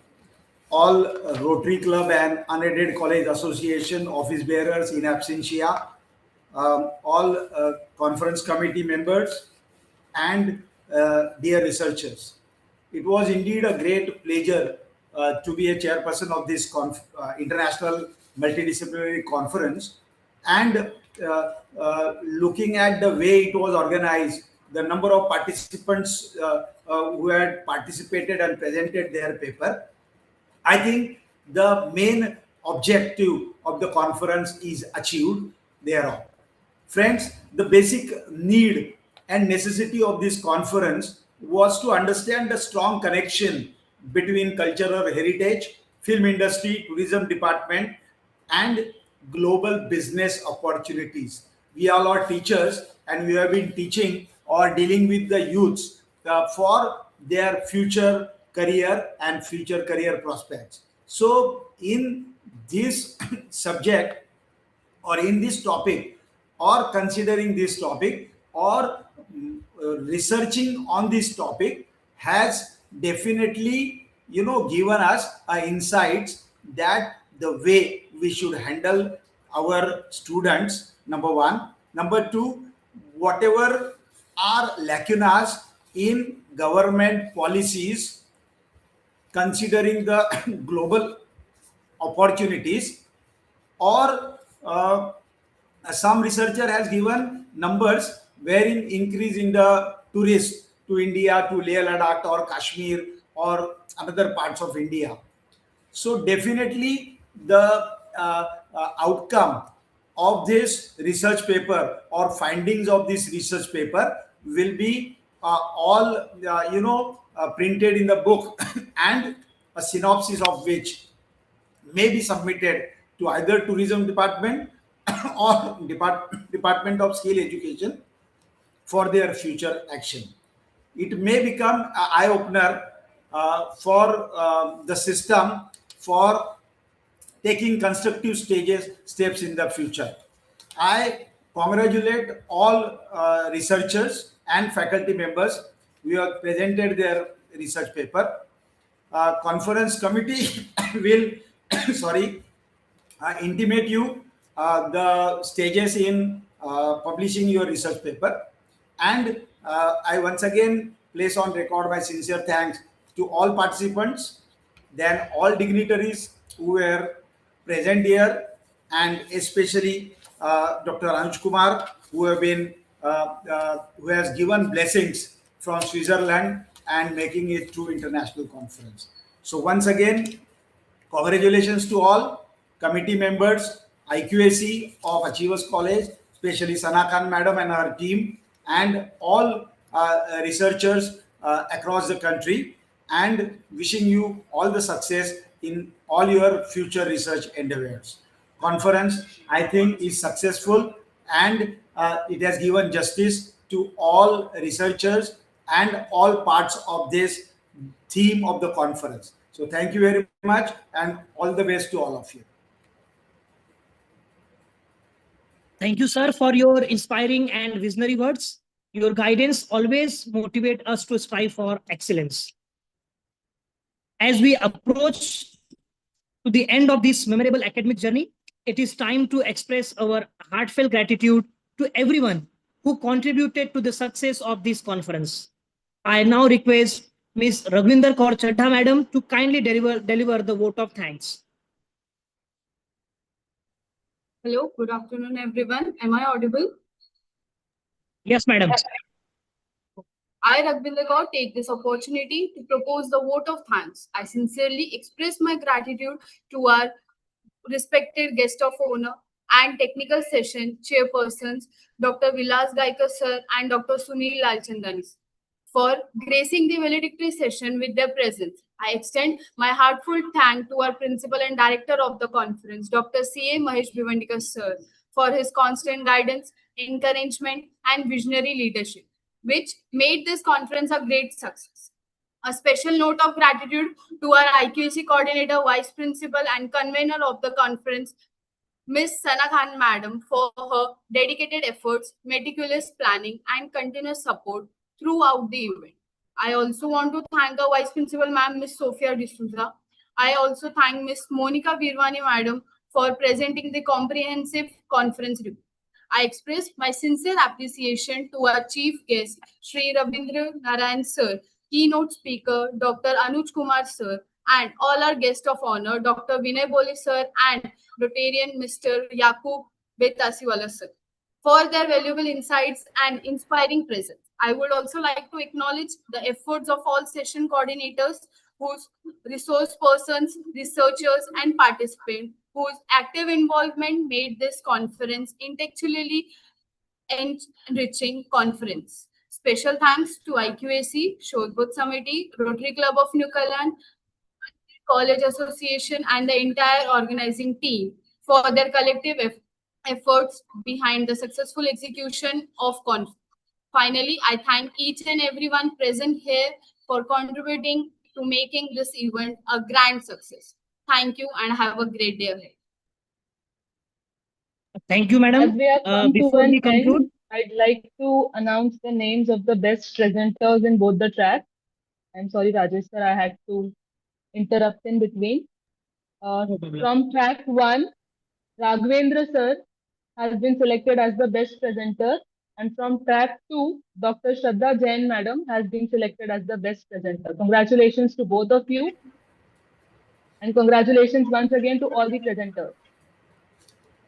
all Rotary Club and unaided college association office bearers in absentia, all conference committee members, and dear researchers. It was indeed a great pleasure to be a chairperson of this international multidisciplinary conference, and looking at the way it was organized, the number of participants who had participated and presented their paper, I think the main objective of the conference is achieved thereon. Friends, the basic need and necessity of this conference was to understand the strong connection between cultural heritage, film industry, tourism department, and global business opportunities. We all are teachers, and we have been teaching or dealing with the youths for their future career and future career prospects. So, in this subject, or in this topic, or considering this topic, or researching on this topic, has definitely given us insights that the way we should handle our students, number one. Number two, whatever are lacunas in government policies considering the global opportunities, or some researcher has given numbers wherein increase in the tourists to India, to Leh Ladakh or Kashmir or other parts of India. So definitely the outcome of this research paper or findings of this research paper will be all printed in the book and a synopsis of which may be submitted to either tourism department or department of skill education for their future action. It may become an eye opener for the system for taking constructive steps in the future. I congratulate all researchers and faculty members who have presented their research paper. Conference committee will sorry intimate you the stages in publishing your research paper. And I once again place on record my sincere thanks to all participants, then all dignitaries who were present here, and especially Dr. Anuj Kumar, who has given blessings from Switzerland and making it to international conference. So once again, congratulations to all committee members, IQAC of Achievers College, especially Sana Khan Madam and her team, and all researchers across the country, and wishing you all the success in all your future research endeavors. Conference, I think, is successful, and it has given justice to all researchers and all parts of this theme of the conference. So thank you very much, and all the best to all of you. Thank you, sir, for your inspiring and visionary words. Your guidance always motivate us to strive for excellence. As we approach to the end of this memorable academic journey, it is time to express our heartfelt gratitude to everyone who contributed to the success of this conference. I now request Ms. Raghvinder Kaur Chadha Madam to kindly deliver the vote of thanks. Hello, good afternoon, everyone. Am I audible? Yes, madam. I, Raghvinder Kaur, take this opportunity to propose the vote of thanks. I sincerely express my gratitude to our respected guest of honor and technical session chairpersons, Dr. Vilas Gaikar sir and Dr. Sunil Lalchandani. for gracing the valedictory session with their presence. I extend my heartfelt thanks to our principal and director of the conference, Dr. C.A. Mahesh Bhivandikar sir, for his constant guidance, encouragement, and visionary leadership, which made this conference a great success. A special note of gratitude to our IQAC coordinator, vice principal, and convener of the conference, Ms. Sana Khan Madam, for her dedicated efforts, meticulous planning, and continuous support throughout the event. I also want to thank our Vice Principal Ma'am, Ms. Sophia D'Souza. I also thank Ms. Monica Virwani Madam for presenting the comprehensive conference report. I express my sincere appreciation to our chief guest, Sri Ravindra Narayan Sir, keynote speaker, Dr. Anuj Kumar Sir, and all our guests of honor, Dr. Vinay Bole Sir and Rotarian Mr. Yakub Betasiwala Sir, for their valuable insights and inspiring presence. I would also like to acknowledge the efforts of all session coordinators, whose resource persons, researchers, and participants, whose active involvement made this conference intellectually enriching conference. Special thanks to IQAC, Shodhbut Committee, Rotary Club of New Kalyan, College Association, and the entire organizing team for their collective efforts behind the successful execution of conference. Finally, I thank each and everyone present here for contributing to making this event a grand success. Thank you and have a great day ahead. Thank you, As madam. we have come to Before an we conclude, end, I'd like to announce the names of the best presenters in both the tracks. I'm sorry, Rajesh sir, I had to interrupt in between. From track 1, Raghavendra sir has been selected as the best presenter. And from track 2, Dr. Shraddha Jain madam has been selected as the best presenter. Congratulations to both of you. And congratulations once again to all the presenters.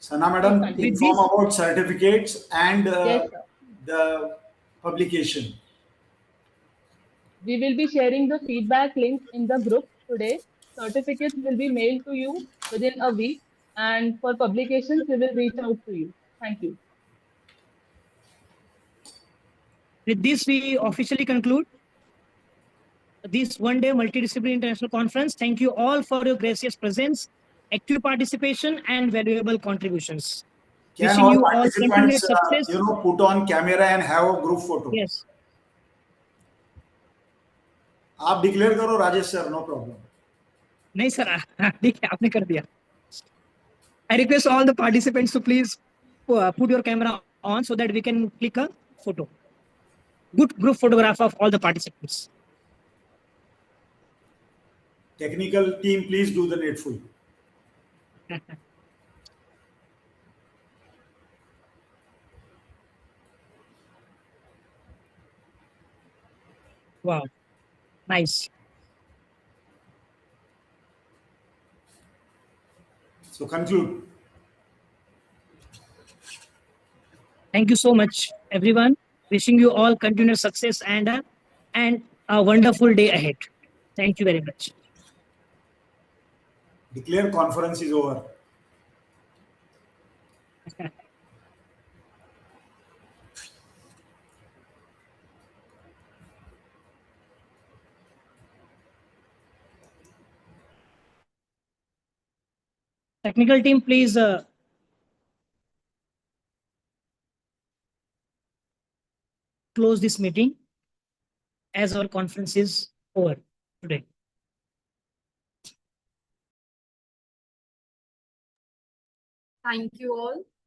Sana Madam, continue. inform about certificates and Yes, sir. the publication. We will be sharing the feedback links in the group today. Certificates will be mailed to you within a week. And for publications, we will reach out to you. Thank you. with this, we officially conclude this one-day multidisciplinary international conference. Thank you all for your gracious presence, active participation, and valuable contributions. Can Wishing all you all continued participants, success. put on camera and have a group photo? Yes. आप declare करो Rajesh sir, no problem. नहीं sir, ठीक है, आपने कर दिया. I request all the participants to please put your camera on so that we can click a photo. Good group photograph of all the participants. Technical team, please do the needful. Wow, nice. So conclude. Thank you so much, everyone. Wishing you all continued success and a wonderful day ahead. Thank you very much. Declare conference is over. Technical team, please close this meeting as our conference is over today. Thank you all.